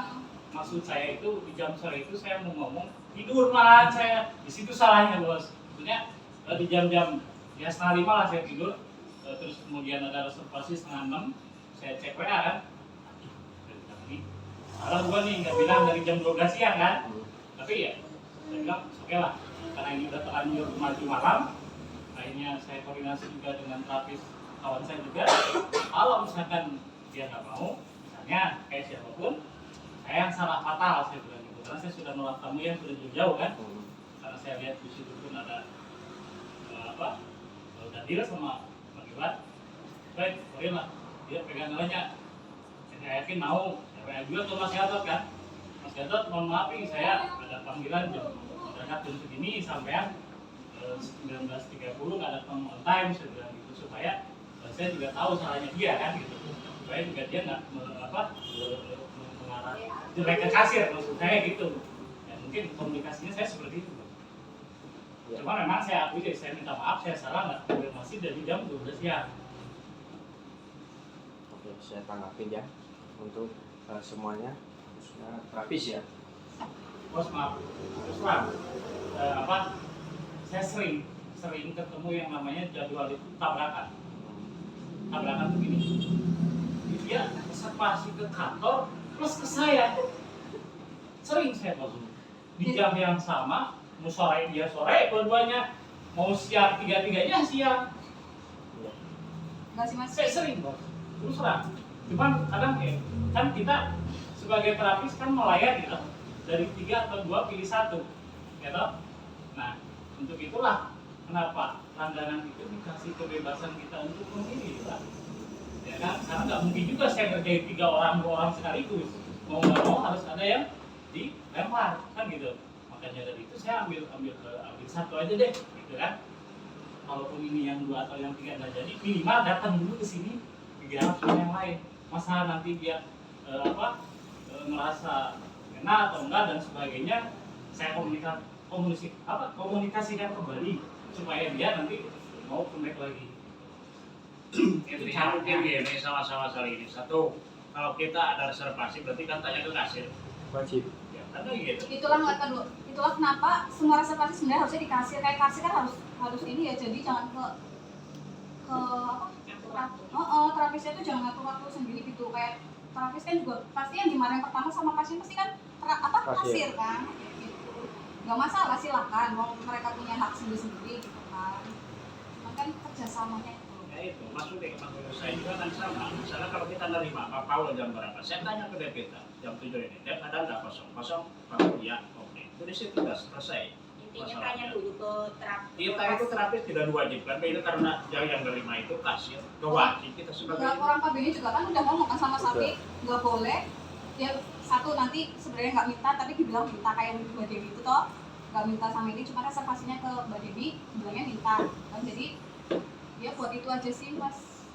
maksud saya itu di jam sore itu saya mau ngomong tidur malahan saya di situ salahnya bos. Maksudnya di jam-jam ya 4:30 lah saya tidur. Terus kemudian ada reservasi 5:30 saya cek WA kan. Salah gua nih nggak bilang dari jam 12 siang kan. Tapi ya saya bilang oke lah karena ini udah terlanjur maju malam. Akhirnya saya koordinasi juga dengan terapis kawan saya juga. Kalau misalkan dia nggak mau, misalnya kayak siapapun, saya yang salah fatal saya bilang gitu. Karena saya sudah nolak tamu yang sudah jauh-jauh kan. Karena saya lihat di situ pun ada udah deal sama Pak Iwan. Baik, boleh lah. Dia pegang nilainya. Saya yakin mau. Saya juga ke Mas Gatot kan. Mas Gatot, mohon maaf nih saya ada panggilan jam segini sampai 19.30 nggak datang on time saya bilang gitu supaya saya juga tahu salahnya dia kan gitu. Supaya juga dia nggak mengarah jelek ke kasir maksud saya gitu. Ya, mungkin komunikasinya saya seperti itu. Cuma memang saya akui, saya minta maaf, saya salah nggak konfirmasi dari jam 12 siang. Oke, saya tanggapin ya untuk semuanya, khususnya terapis ya. Bos maaf, terus terang, saya sering ketemu yang namanya jadwal itu tabrakan. Tabrakan begini, dia reservasi ke kantor plus ke saya. Sering saya bos, di jam yang sama. Mau sore dia sore, dua-duanya mau siang tiga-tiganya siang. nggak sih mas? Saya sering bos, terus terang. Cuman kadang ya, kan kita sebagai terapis kan melayani gitu. Dari 3 atau 2 pilih 1. gitu. Nah, untuk itulah kenapa langganan itu dikasih kebebasan kita untuk memilih, Pak. Ya kan? Karena nggak mungkin juga saya ngerjain 3 orang, 2 orang sekaligus. Mau nggak mau harus ada yang dilempar, kan gitu. Makanya dari itu saya ambil satu aja deh, gitu kan. Kalaupun ini yang 2 atau yang 3 nggak jadi, minimal datang dulu ke sini, digarap sama yang lain. Masa nanti dia merasa enak atau enggak dan sebagainya, saya komunikasikan kembali supaya dia nanti mau comeback lagi. Intinya mungkin gini, sama-sama saling ini. Satu, kalau kita ada reservasi berarti kan tanya ke kasir. Wajib. Ya, kan gitu. Itulah kenapa semua reservasi sebenarnya harusnya di kasir. Kayak kasir kan harus ini ya, jadi jangan ke terapisnya itu jangan ngatur waktu sendiri gitu. Kayak terapis kan juga pasti yang dimarahin pertama sama pasien pasti kan kasir kan gitu. Nggak masalah, silakan mau mereka punya hak sendiri gitu kan. Cuman kan kerjasamanya itu. Ya itu, maksud saya juga kan sama. Misalnya kalau kita nerima Pak Paul jam berapa, saya tanya ke Devita jam 7 ini, Dev ada nggak kosong? Kosong, Pak Paul ya, oke. Itu di situ sudah selesai. Intinya tanya dulu ke terapis. Kita itu terapis tidak diwajibkan, itu karena yang nerima itu kasir, wajib kita sebagai. Orang PBI juga kan udah ngomong kan sama Sapi nggak boleh. Ya satu nanti sebenarnya nggak minta tapi dibilang minta kayak Mbak Dewi itu toh nggak minta sama ini, cuma reservasinya ke Mbak Dewi bilangnya minta. Dan jadi ya buat itu aja sih Mas.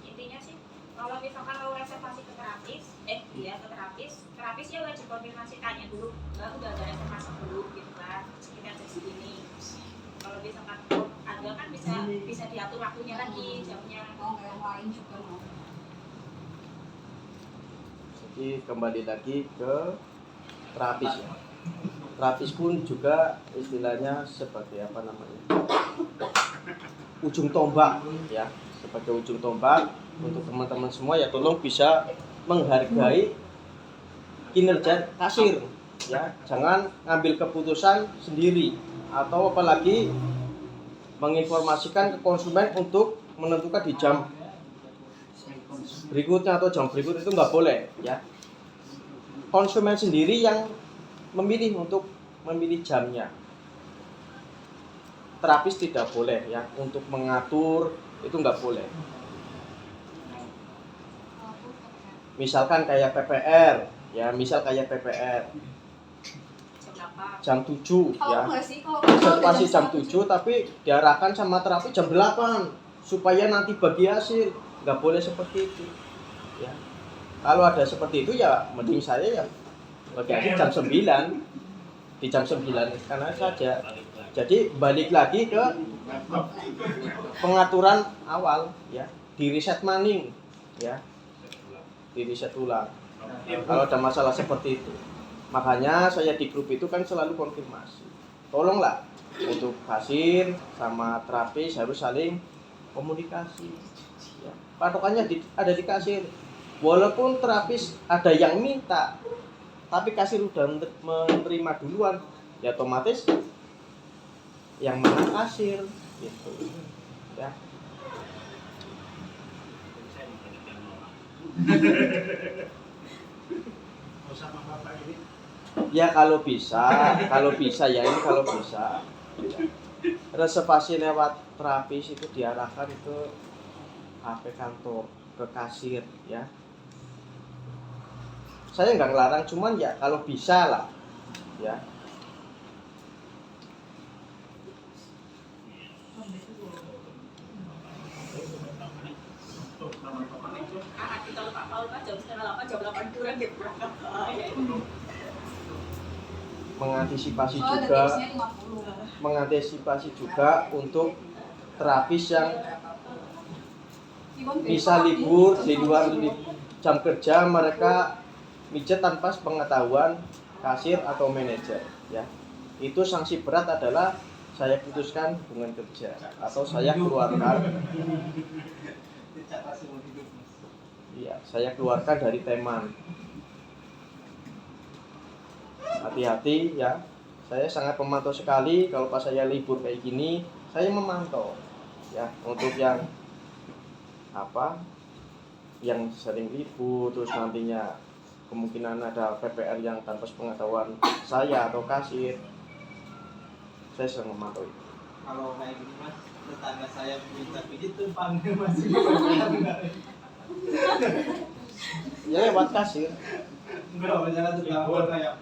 Intinya sih kalau misalkan mau reservasi ke terapis, terapis ya wajib konfirmasi, tanya dulu, udah ada reservasi dulu gitu kan, kita ada segini. Kalau misalkan ada kan bisa diatur waktunya lagi, jamnya. Mau yang lain juga mau. Jadi kembali lagi ke terapis ya. Terapis pun juga istilahnya sebagai apa namanya? Ujung tombak ya, sebagai ujung tombak untuk teman-teman semua ya, tolong bisa menghargai kinerja kasir ya, jangan ngambil keputusan sendiri atau apalagi menginformasikan ke konsumen untuk menentukan di jam berikutnya atau jam berikut itu nggak boleh ya. Konsumen sendiri yang memilih untuk memilih jamnya. Terapis tidak boleh ya untuk mengatur, itu nggak boleh. Misalkan kayak PPR ya, jam 7 ya, reservasi jam 7 tapi diarahkan sama terapi jam 8 supaya nanti bagi hasil. Nggak boleh seperti itu ya. Kalau ada seperti itu ya mending saya ya bagi hasil jam 9, di jam 9 karena saja. Jadi balik lagi ke pengaturan awal ya, di reset maning ya, di reset ulang kalau ada masalah seperti itu. Makanya saya di grup itu kan selalu konfirmasi, tolonglah untuk kasir sama terapis harus saling komunikasi ya. Patokannya ada di kasir, walaupun terapis ada yang minta tapi kasir udah menerima duluan ya, otomatis yang mana kasir gitu ya. Ya kalau bisa ya, ini kalau bisa ya. Reservasi lewat terapis itu diarahkan ke HP kantor, ke kasir ya. Saya nggak ngelarang, cuman ya kalau bisa lah ya. Kita lupa Paul kan jam 7:30, jam 8 kurang dia berangkat. Mengantisipasi juga untuk terapis yang bisa libur di luar jam kerja, mereka mijet tanpa pengetahuan kasir atau manajer ya. Itu sanksi berat adalah saya putuskan hubungan kerja atau saya keluarkan. Iya, saya keluarkan dari teman. Hati-hati ya. Saya sangat memantau sekali kalau pas saya libur kayak gini, saya memantau ya untuk yang yang sering libur, terus nantinya kemungkinan ada PPR yang tanpa pengetahuan saya atau kasir. Saya sedang memantau itu. Kalau kayak gini mas, tetangga saya minta begitu panggil mas. Ya lewat kasir. Enggak, misalnya tetangga kayak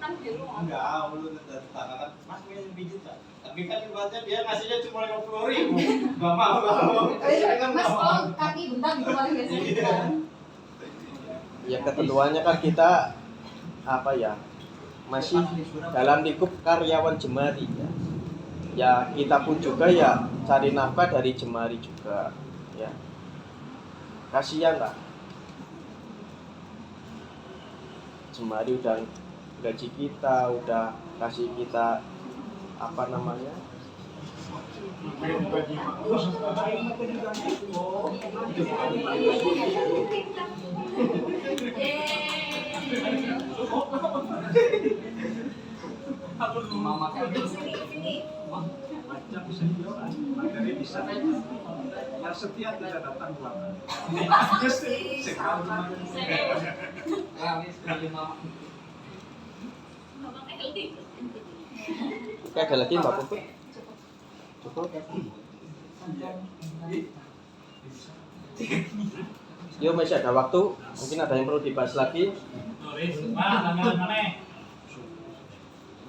enggak, lu tetangga kan mas pengen pijit kan. Tapi kan ibaratnya dia ngasihnya cuma 50.000. Enggak mau. Saya kan Mas enggak mau. kalau kaki bentar gitu paling biasa. Iya. Ya ketentuannya kan kita apa ya, masih dalam lingkup karyawan Jemari ya. Ya kita pun juga ya cari nafkah dari Jemari juga ya. Kasihan lah. Jemari udah gaji kita, udah kasih kita apa namanya? Mama kan Sini. Macam senjoran dari bisa yang setia tidak datang bulan. Oke, ada lagi Mbak Puput? Cukup. Yo masih ada waktu, mungkin ada yang perlu dibahas lagi. Turis, mana?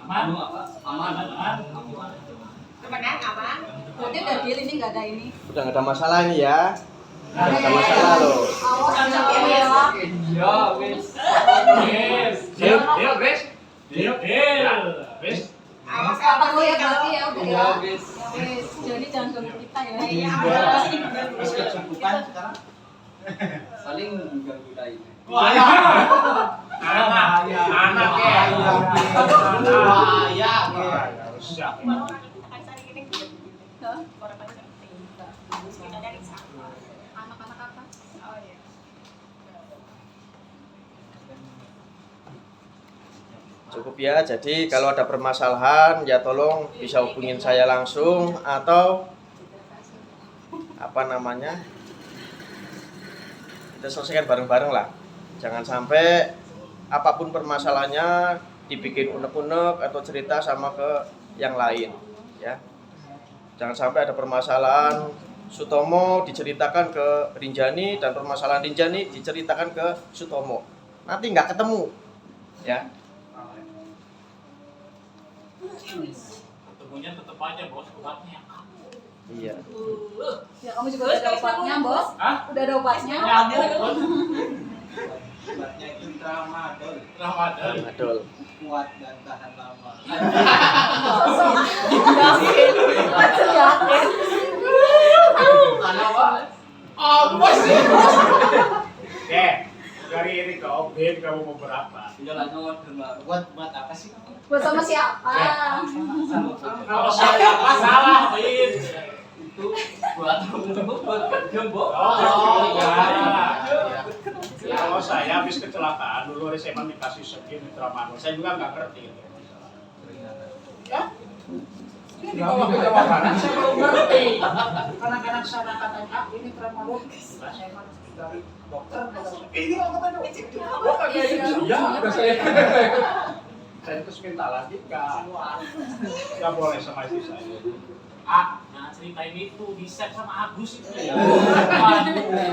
Aman? aman. Kemenang aman. Berarti udah deal ini nggak ada ini. Udah nggak ada masalah ini ya. Nggak ada masalah loh. Awas jangan ya. Iya, wis. Yes. Deal, Bes. Deal. Bes. Awas Nggak perlu ya berarti ya udah Iya, ya. wis. Ya wis, jadi jangan ganggu kita ya. Iya, Terus kecukupan sekarang. Paling ganggu kita ini. Anak ya. Bahaya. Harus siap. Anak-anak apa? Cukup ya. Jadi kalau ada permasalahan ya tolong bisa hubungin saya langsung atau apa namanya? Kita selesaikan bareng-bareng lah. Jangan sampai apapun permasalahannya dibikin unek-unek atau cerita sama ke yang lain ya. Jangan sampai ada permasalahan Sutomo diceritakan ke Rinjani dan permasalahan Rinjani diceritakan ke Sutomo. Nanti nggak ketemu ya. Ketemunya tetap aja bos, kuatnya. Iya. Ya kamu juga udah ada obatnya, Bos. Hah? Udah ada obatnya. Nyamuk bos. Obatnya itu tramadol, Ramadan. Adol. kuat dan tahan lama. Yakin. Apa sih? Oke, dari ini ke Obin kamu mau berapa? Jalannya order lah. Buat apa sih? Buat sama siapa? Kalau saya apa salah, Bin? Itu buat jembok. Oh, iya. Kalau saya habis kecelakaan dulu SMA dikasih skin tramadol. Saya juga nggak ngerti itu. Ya? Ini di bawah kejawaban saya belum ngerti. Kadang-kadang sana katanya ini tramadol. Saya harus dari dokter. Ini kok katanya oh kayak gitu. Ya, udah saya. Saya terus minta lagi nggak boleh sama istri saya. Nah ceritain itu di set sama Agus itu ya.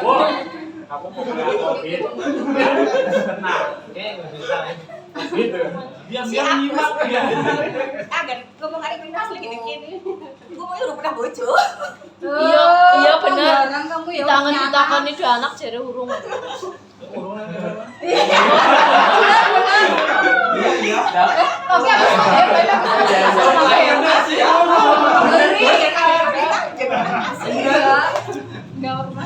Waduh, kamu mau ngeliat Obin? Tenang, oke, nggak bisa. Gitu. Biar nyimak ya. Agar ngomong hari ini asli gini-gini. Gue mau udah pernah bojo. Iya, benar. Barang kamu ya. Tangan itu anak jadi urung. Oke, Enggak apa-apa.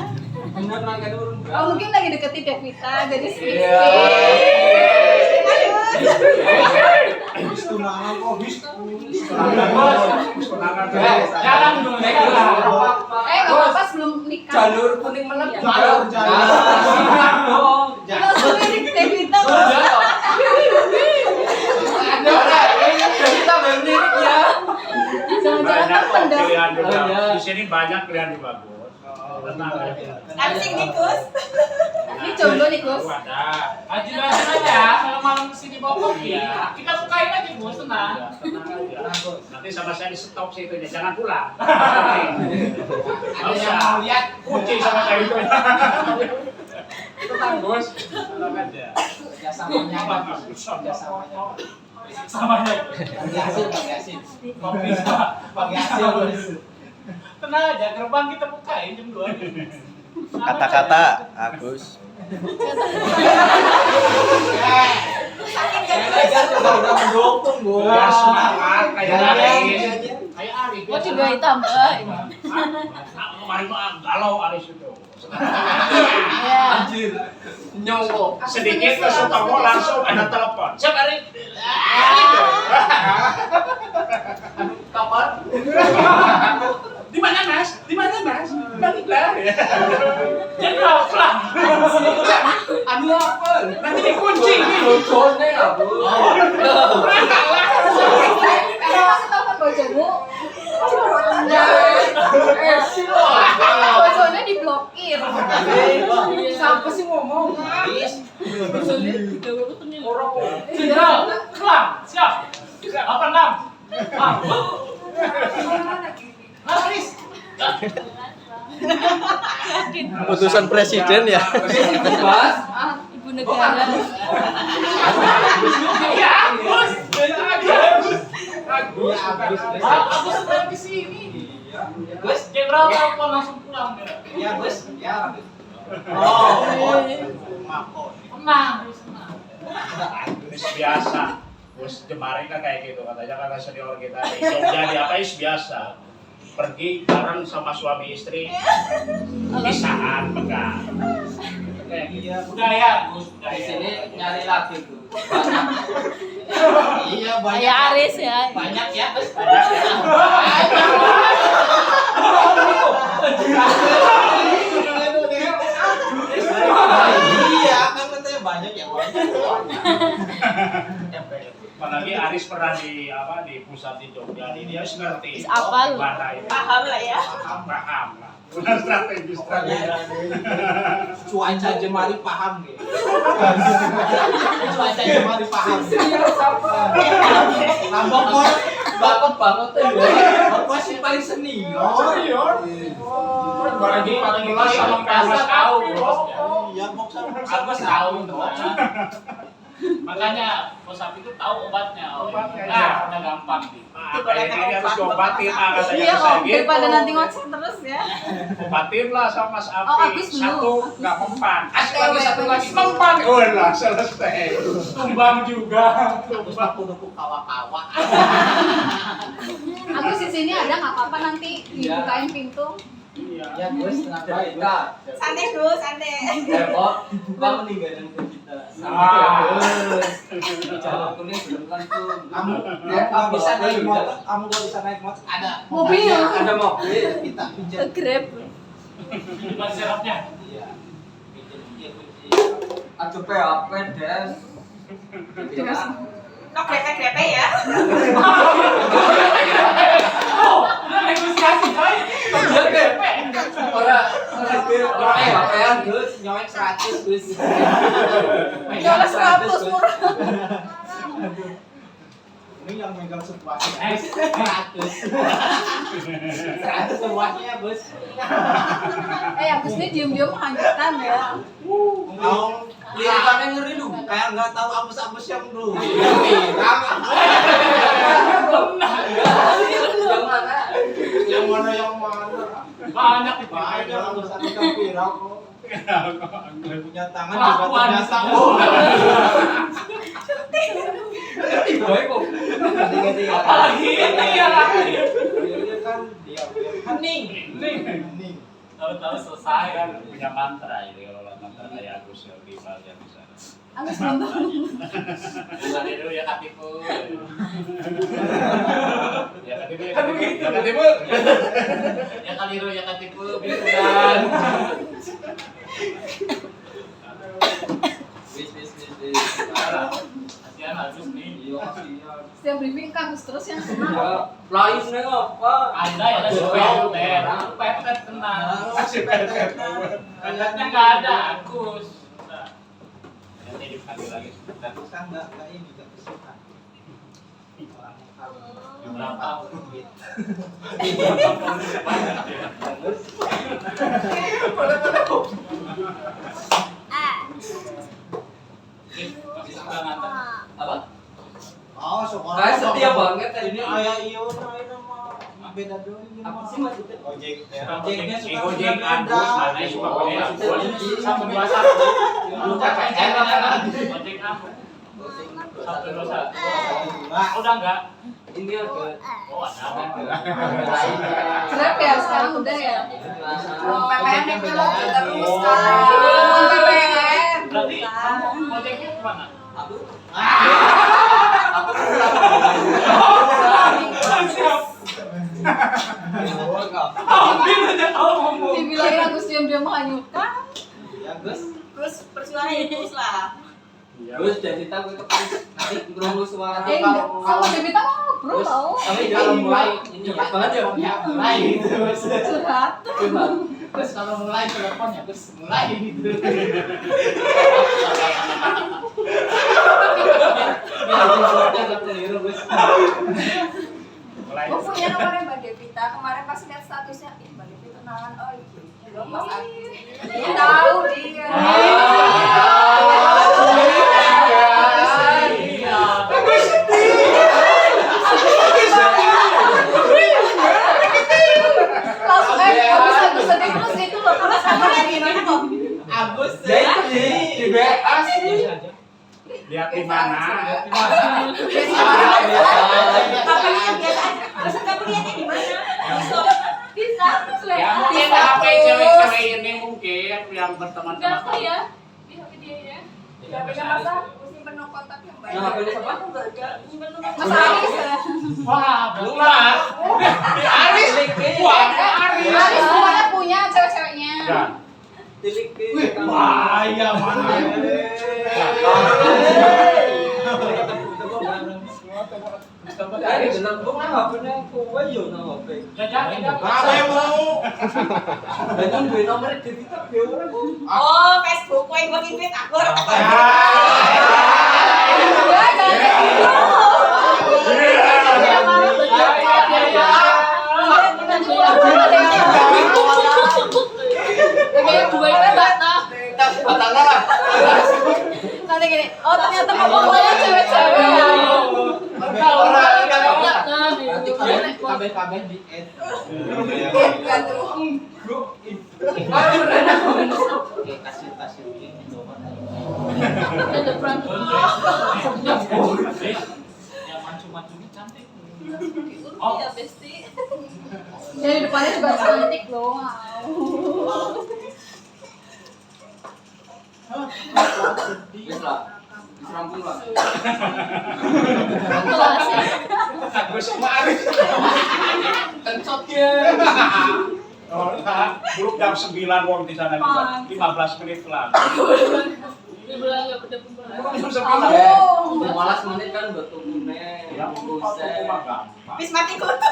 Bener nangka urung. Oh, mungkin lagi deketin Devita jadi skripsi. Habis tunangan kok habis. Jalan dong, jalan. Nggak apa-apa sebelum nikah. Jalur kuning melek. Jalur. Langsung lirik Devita. Kita berlirik ya. Jangan-jangan Banyak kok pendam. pilihan juga. Oh, iya. Di sini banyak pilihan juga, Bos. Tenang aja. Asik nih Gus. Ini jomblo nih, Gus. Ada. Ajudan aja, kalau orang kesini bawa kopi, kita bukain aja bos, tenang. Tenang aja. Nanti sama saya di stop sih itu, jangan pulang. Ada yang mau lihat Kunci sama saya itu. Itu kan bos. Tenang aja. kerjasamanya apa? Kerjasamanya. Samanya. Bagi hasil, bagi hasil. Kopi sama Bagi hasil, bos. tenang aja, gerbang kita bukain jam 2 aja. Kata-kata Agus. Udah mendukung, bos. Biar semangat kayak Aris. Kayak Aris. Mau dibayar tambahin. Kemarin mah galau Aris itu. Ya. Anjir. Nyongko. Sedikit ke Sutomo langsung ada telepon. Siap Aris. Aduh, kapan? Di mana Mas? Di mana Mas? Baliklah. Jadi apa? Aduh apa? Nanti dikunci nih. Bocornya ya, Bu. Masih telepon bojomu. Bojonya diblokir. Siapa sih ngomong? Jenderal, pulang, siap. 86. Haris. Keputusan presiden ya. Bas. Ibu negara. Ya, Agus. Agus sudah di sini. Bos, Jenderal telepon langsung pulang ya. ya bos, ya. Oh, Maaf. tenang, Agus, tenang. Biasa. Bos kemarin kan kayak gitu katanya kata senior kita di Jogja di apa biasa. Pergi bareng sama suami istri di saat pegang. Kayak gitu. Iya, Budaya, Gus, Di budaya. sini nyari laki tuh. iya banyak. Kayak Aris ya. Banyak ya, bos. Iya, kan katanya banyak ya, bos. Apalagi Aris pernah di apa di pusat di Jogja, dia ngerti. Apa lu? Mana itu. Paham lah ya. Paham lah. Udah strategi. Cuaca Jemari paham gitu. Cuaca Jemari paham. Lambok bos, Bakot banget tuh. bos sih paling senior. Apalagi 14 sama Agus tahu, Bos. Iya, bos Agus tahu teman. Makanya Bos Sapi itu tahu obatnya. Obatnya, Nah, iya. udah gampang nih. Kayak ini harus diobatin katanya Iya, saya om, daripada gitu. nanti ngoceh terus ya. Obatin lah sama Mas Api. Oh, Agus belum. Satu nggak mempan. Kasih lagi Agus satu belum. lagi mempan. Oh lah selesai. Tumbang juga. Bos aku nunggu kawa-kawa. Aku di sini ada nggak apa-apa nanti dibukain pintu. Iya. Ya, bos, tenang Kita. baik. Santai dulu, santai. Kok dibuka meninggalin ke kita. Jalan kuning belum tentu. Kamu nggak bisa naik motor, kamu nggak bisa naik motor. Ada Mobil. Ada mobil. Kita pinjam. Grab. Minuman sirapnya. Iya. Aduh PHP Des. No grepe-grepe ya. Oh, udah negosiasi coy. Orang PHP-an Gus. Nyolek 100, Gus. Nyolek 100 murah. Ini yang megang sebuahnya. 100. Eh, 100 sebuahnya, Bos. Agus ini diem-diem menghancurkan ya. Mau kelihatannya ngeri lu, kayak nggak tahu apes-apes yang lu. Yang mana? Yang mana yang mana? banyak di Banyak urusan ikan pirang kok. Punya tangan juga Kelakuan ternyata. Boy kok. Apalagi itu ya lagi. Dia kan diam. Hening. Hening. Tahu-tahu selesai kan. Punya mantra ini kalau mantra kayak Agus yang di Bali yang di sana. Agus nonton. Bukan itu ya katipu. Ya kan itu ya kan itu. Ya kan itu. Ya kaliru ya katipu biruan. Bis. Kasihan Agus nih. Iya kasihan. Setiap briefing ke Agus terus yang kena. Ya, lainnya apa? Anda ya supaya pepet tenang. Masih pepet. Pepetnya nggak ada Agus. jadi sekali lagi. Terus kan nggak ini nggak kesukaan. Berapa? Masih suka ngantar? Apa? Oh, sekolah. Kayak setia banget kan Ini ayah Ion, ayah nama beda doi. Apa sih maksudnya? Ojek. Ojeknya suka Ojek ada. Agus, mana yang suka pakai Agus? Sama 121. Lu KPR apa? Ojek apa? 121. Mbak. Udah enggak? Ini ada. Oh, ada. Grab ya sekarang udah ya. PPN yang belum terus Oh. sekarang. PPN. Berarti kamu ojeknya kemana? Aku Dibilangin Agus diam-diam hanyutkan. Ya, Gus. Terus perjuangan terus lah. Terus jadi tahu itu nanti ngerunggu suara Enggak, sama Bebita mau bro tau. tapi kalau mulai ini ya banget ya mulai gitu Curhat. terus kalau mulai teleponnya terus mulai gitu Mulai. Gue punya nomornya Mbak Devita. Kemarin pas lihat statusnya, ih Mbak Devita kenalan. Oh belum Mas Agus. Dia tahu dia. Langsung Agus sedih terus itu loh. Terus Kamarnya gimana kok? Agus di BS Lihat di mana? Kamu lihat biasa aja. Terus kamu lihatnya di mana? bisa terus Ya lihat. mungkin HP cewek-cewek ini mungkin yang berteman Enggak sama apa ya? Di HP dia ya. HP-nya Mas Agus simpen no kontaknya Mbak. Nah, HP-nya siapa? Aku enggak ada. Simpen no Mas kontak. Aris ya. Wah, Bukan. Di Aris. Wah, Aris. Aris semuanya punya cewek-ceweknya. Ya. Wah, iya mana? Dari dalam buku HP-nya kowe yo nang HP. jajan. Apa mau? Dan kan duwe nomor Devita be ora kok. Oh, Facebook kowe nggo tweet aku ora tak. Ya jangan gitu. Dia marah kayak dua itu bata. Nanti gini, oh ternyata pokoknya cewek-cewek. Kabeh di add. Enggak tuh. Oke, kasih ini nomor. Ada peran. Yang macu-macu ini cantik. Oh ya besti. Jadi depannya juga cantik loh. Wis lah. Rampung lah. Agus sama Aris. Kencot ya. Oh, nah, belum jam 9 wong di sana juga. 15 menit lah. Dia bilang enggak udah Belum jam Oh. 9. 15 menit kan buat tunggunya. Ya, cuma gampang. Wis mati kutu.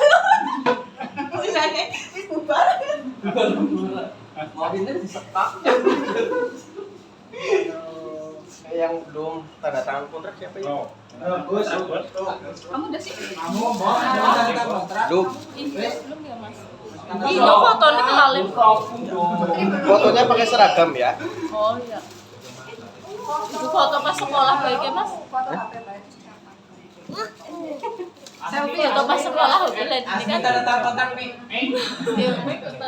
Mulane wis bubar. Mau ini disetak. Yang belum tanda tangan kontrak siapa ya? Oh. Gus. Kamu udah sih? Kamu mau ada kontrak? Belum. Belum ya mas? Itu fotonya kenalin. Fotonya pakai seragam ya. Oh iya. Itu foto pas sekolah baiknya mas. Foto HP Mbak itu siapa? Selfie foto pas sekolah udah lihat ini kan. tanda kontrak nih.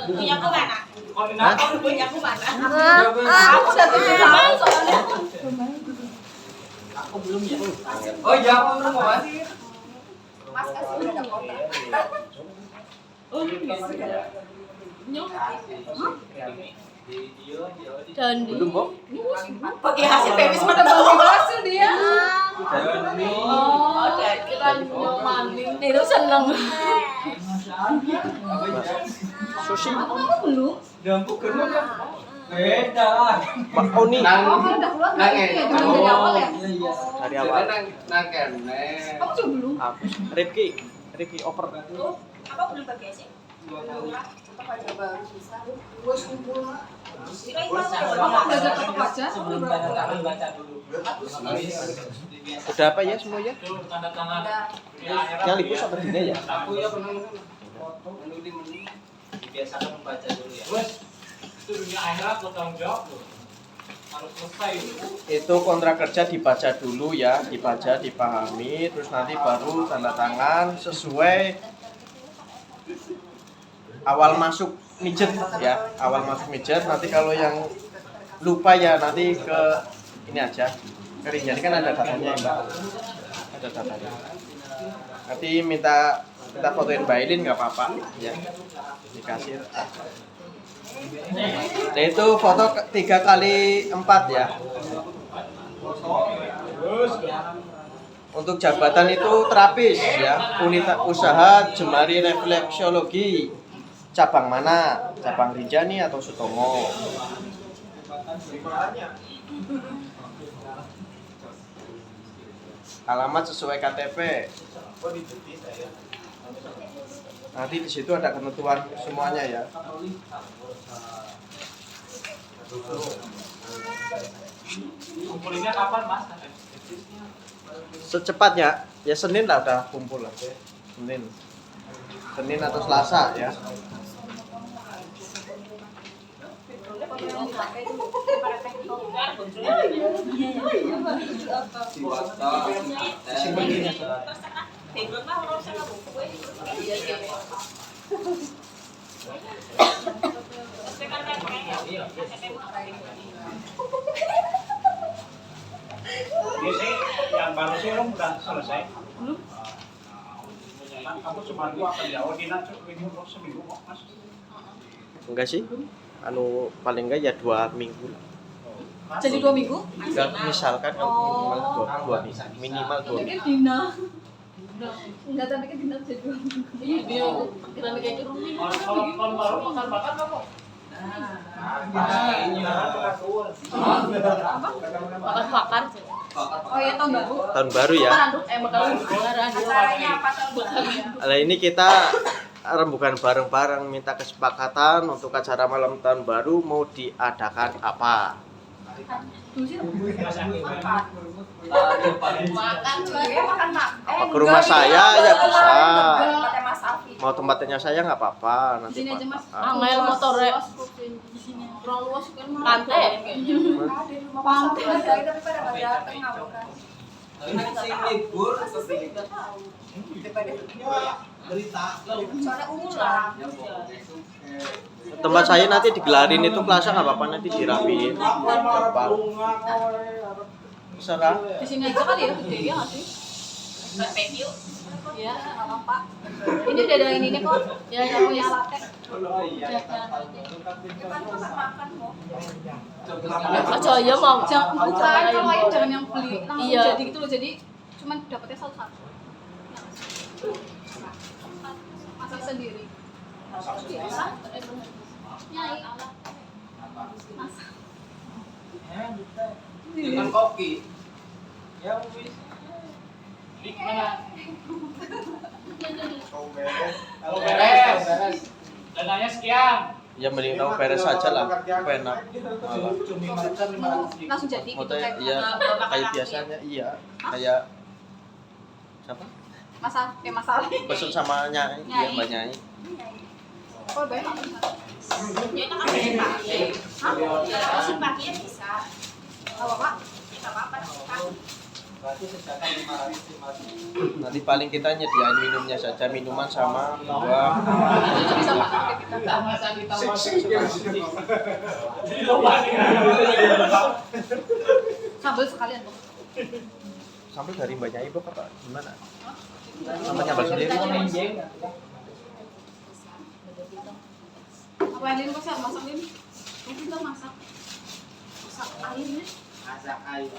Punya aku mana? Koordinator. Punya aku mana? Aku udah tujuh tahun soalnya. Aku belum ya. Oh iya, aku belum Mas. Mas kasih udah ada kontrak. Dan Belum, Bok? Pakai hasil baby Udah bagi hasil dia. oh, kira nyomanin itu seneng. Sushi. Kamu belum? Dampu kenal kan? Beda. Mak Oni. Oh, kan udah keluar dari itu ya, jangan dari awal ya. Iya. Dari awal. Nang kene. Kamu juga belum? Rifki over. Apa belum pakai sih? Tetap aja baru bisa. Sebelum tanda tangan baca dulu. Udah apa ya semuanya? Itu tanda tangan Udah. di akhirat. Yang lipus apa gini ya? Aku ya pernah foto dibiasakan membaca dulu ya. Terus itu dunia akhirat lo tanggung jawab lo. Harus selesai itu. Itu kontrak kerja dibaca dulu ya, dibaca, dipahami, terus nanti baru tanda tangan sesuai awal masuk mijet ya, awal masuk mijet. Nanti kalau yang lupa ya nanti ke ini aja, ke Rinjani kan ada datanya ya Mbak, ada datanya. Nanti minta fotoin Mbak Ilin nggak apa-apa ya, di kasir. Nah itu foto 3x4 ya. Untuk jabatan itu terapis ya, unit usaha Jemari Refleksiologi. Cabang mana? Cabang Rinjani atau Sutomo? Alamat sesuai KTP. Nanti di situ ada ketentuan semuanya ya. Kumpulinnya kapan Mas? Secepatnya ya Senin lah udah kumpul lah. Senin atau Selasa ya. Background mah orang sama buku Ini sih yang baru sih orang udah selesai. Belum. Kan kamu cuma 2 kali ya, ordinat ini seminggu kok Mas. Enggak sih? Anu paling enggak ya 2 minggu lah. Jadi 2 minggu? Enggak, misalkan kan minimal 2 minggu. Minimal 2 minggu. Dina. Enggak tapi kan Dina jadi 2 minggu. Iya, dia kira kayak gitu. Kalau baru makan kamu. Makan bakar. Oh iya tahun baru. Tahun baru ya. Bakar lebaran. Acaranya apa tahun baru? Nah ini kita rembukan bareng-bareng minta kesepakatan untuk acara malam tahun baru mau diadakan apa? Makan juga makan Apa ke rumah saya ya bisa. Tempatnya Mas Alfi. Mau tempatnya saya nggak apa-apa nanti. Sini aja Mas. Pak. Angel motornya. Di sini. Kurang luas kan pantai kayaknya. Ada di rumah Mas Alfi lagi tapi pada nggak datang ngawur. Tapi si libur atau Nggak tahu. Daripada berita. soalnya ulang. Tempat saya nanti digelarin itu kelasnya nggak apa-apa nanti dirapiin. Gampang. Serah. Di sini aja kali ya gede ya nggak sih? barbecue. Iya, nggak apa-apa. Ini udah ada ini kok. Ya yang punya latte. Makan mau. Aja ya mau. Bukan kalau ayam jangan yang beli langsung Iya. jadi gitu loh. Jadi cuman dapetnya satu-satu. Masak sendiri. Biasa. Nyai. Masak. Dengan koki. Ya wis. Di mana? Kalau beres. Dananya sekian. Ya mending tahu beres aja lah. Enak. Malah. Langsung jadi gitu Motonya kayak iya kayak biasanya iya kayak siapa? masalah. Pesen sama Nyai, iya Mbak Nyai. Oh, banyak. Ya itu kan masih pagi. Masih pagi ya bisa. Apa Pak? Ya nggak apa-apa. Berarti sediakan 550. Nanti paling kita nyediain minumnya saja, minuman sama buah. Bisa Pak kita. Jadi lupa nih. Sambal sekalian tuh. Sampai dari Mbak Nyai Bob apa gimana? Sama nyambal sendiri. Apa yang ini kok saya masak ini? Mungkin kita masak. Masak airnya. Masak air.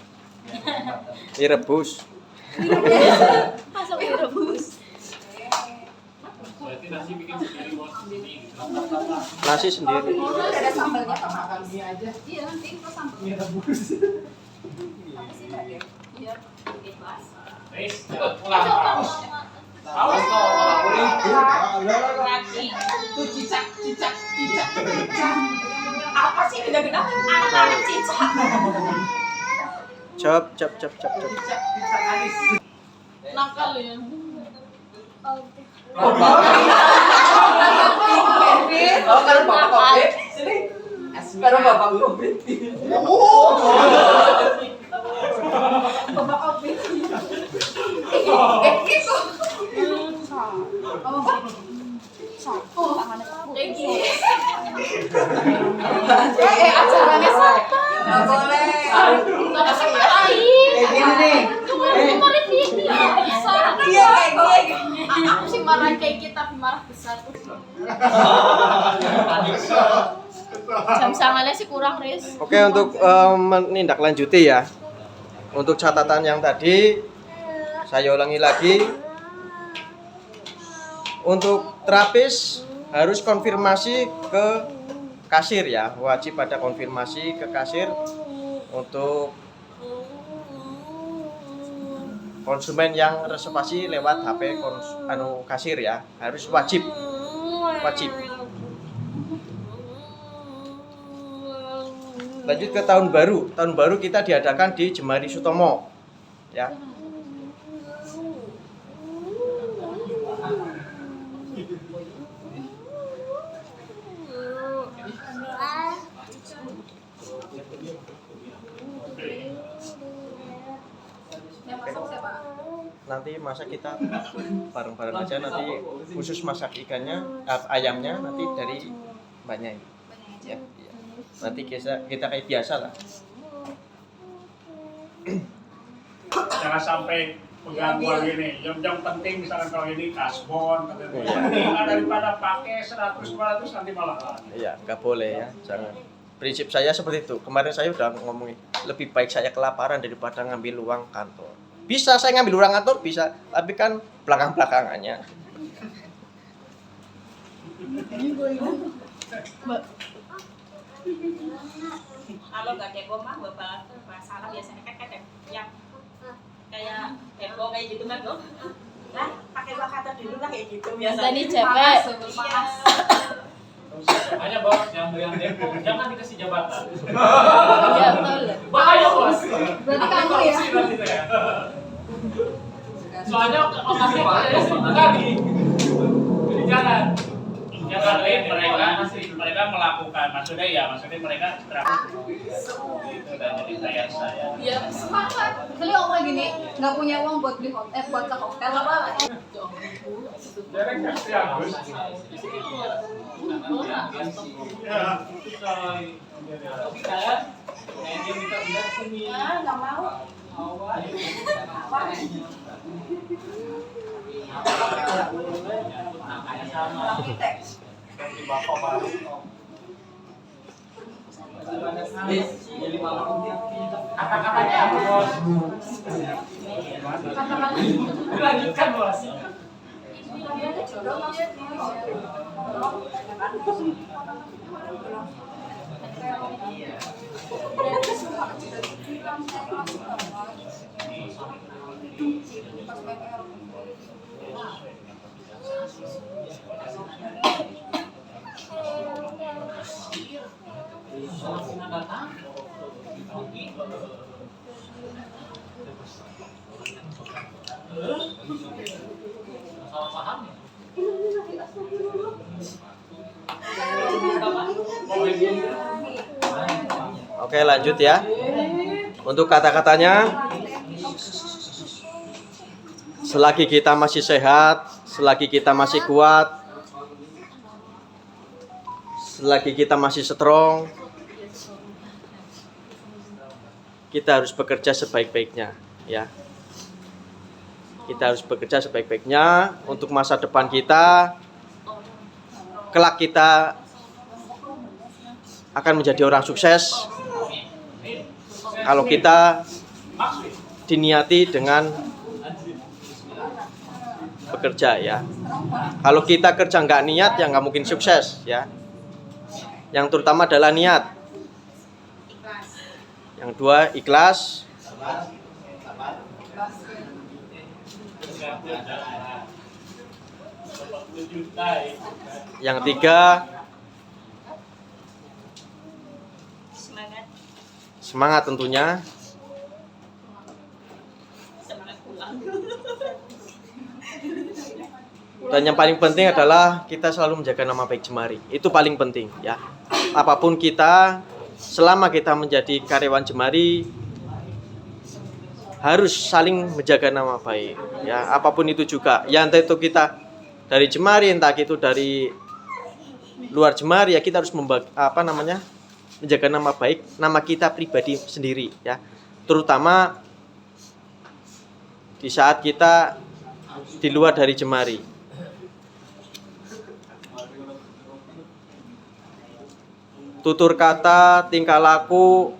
Direbus. Masak air rebus. Berarti nasi bikin sendiri bos. Nasi sendiri. Ada sambalnya Pak. Makan mie aja. Iya nanti kita sambal. Mie rebus. Tapi sih nggak ada. Iya. Bebas. Wis, pulang. Awas kok kalau Lagi. Tuh cicak. Apa sih gede-gede anak-anak cicak? Cep. Nakal ya. Oh, karena bapak Covid. Sini. Karena bapak Covid. Bapak Opi. Kayak gini. Acaranya siapa? Nggak boleh. Nggak bisa marahin. Kayak gini nih. Kemarin video. Iya kayak gini. Aku sih marah kayak kita, tapi marah besar. Jam sangannya sih kurang, Riz. Oke, untuk menindaklanjuti ya. Untuk catatan yang tadi saya ulangi lagi. Untuk terapis harus konfirmasi ke kasir ya, wajib ada konfirmasi ke kasir. Untuk konsumen yang reservasi lewat HP kasir ya, harus wajib. Lanjut ke tahun baru. Tahun baru kita diadakan di Jemari Sutomo ya. Yang masak siapa? Nanti masak kita bareng-bareng aja, nanti khusus masak ikannya, ayamnya nanti dari mbaknya ini. Ya, iya. Nanti kita kayak biasa lah. Jangan sampai penggangguan ini. Yang penting misalkan kalau ini kasbon, katanya Iya. penting daripada pakai 100-200 nanti malah. Iya, nggak boleh ya, jangan. Prinsip saya seperti itu. Kemarin saya udah ngomongin, lebih baik saya kelaparan daripada ngambil uang kantor. Bisa saya ngambil uang kantor, bisa, tapi kan belakang-belakangannya. Kalau nggak deko mah bapak salah biasanya kan yang kayak deko kayak gitu kan loh. Nah, pakai uang kantor dulu lah kayak gitu biasanya. Tadi cepet. Iya. Hanya bos yang demo, jangan dikasih jabatan. Iya, betul. Bahaya bos. Berarti kamu ya? Korupsi berarti saya. Soalnya okasnya kali. Jadi jangan. Ya tapi mereka melakukan, maksudnya mereka gitu dan jadi saya. Iya, Semangat. Misalnya orang gini, nggak punya uang buat beli hotel, buat ke hotel apa? Jarang kasih Agus. Ya. Nggak mau. Kata-katanya apa bos? Dilanjutkan bos. Salah paham ya? Oke, lanjut ya. Untuk kata-katanya, selagi kita masih sehat, selagi kita masih kuat, selagi kita masih strong, kita harus bekerja sebaik-baiknya, ya. Kita harus bekerja sebaik-baiknya untuk masa depan kita. Kelak kita akan menjadi orang sukses kalau kita diniati dengan bekerja, ya. Kalau kita kerja nggak niat, ya nggak mungkin sukses, ya. Yang terutama adalah niat. Yang dua, ikhlas. 40 juta ya. Yang tiga, Semangat, semangat tentunya. semangat pulang. Dan yang paling penting adalah kita selalu menjaga nama baik Jemari. Itu paling penting ya. Apapun kita, selama kita menjadi karyawan Jemari, harus saling menjaga nama baik ya. Apapun itu juga, ya entah itu kita dari Jemari, entah itu dari luar Jemari, ya kita harus menjaga nama baik, nama kita pribadi sendiri ya. Terutama di saat kita di luar dari Jemari. Tutur kata, tingkah laku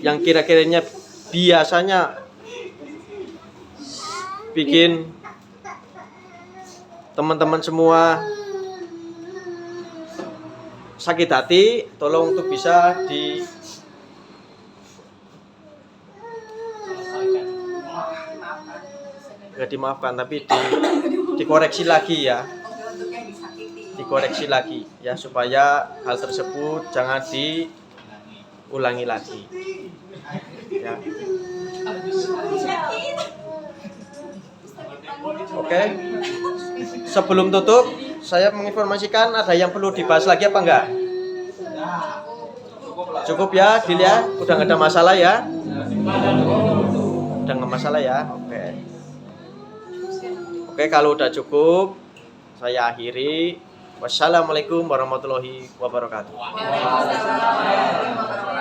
yang kira-kiranya biasanya bikin teman-teman semua sakit hati, tolong untuk bisa nggak dimaafkan, tapi dikoreksi lagi ya. Untuk yang disakiti. Dikoreksi lagi ya, supaya hal tersebut jangan diulangi lagi ya. Oke, sebelum tutup saya menginformasikan, ada yang perlu dibahas lagi apa enggak? Cukup ya, Dil ya, udah nggak ada masalah ya, udah nggak masalah ya. Oke, kalau udah cukup saya akhiri. Wassalamualaikum warahmatullahi wabarakatuh. Waalaikumsalam.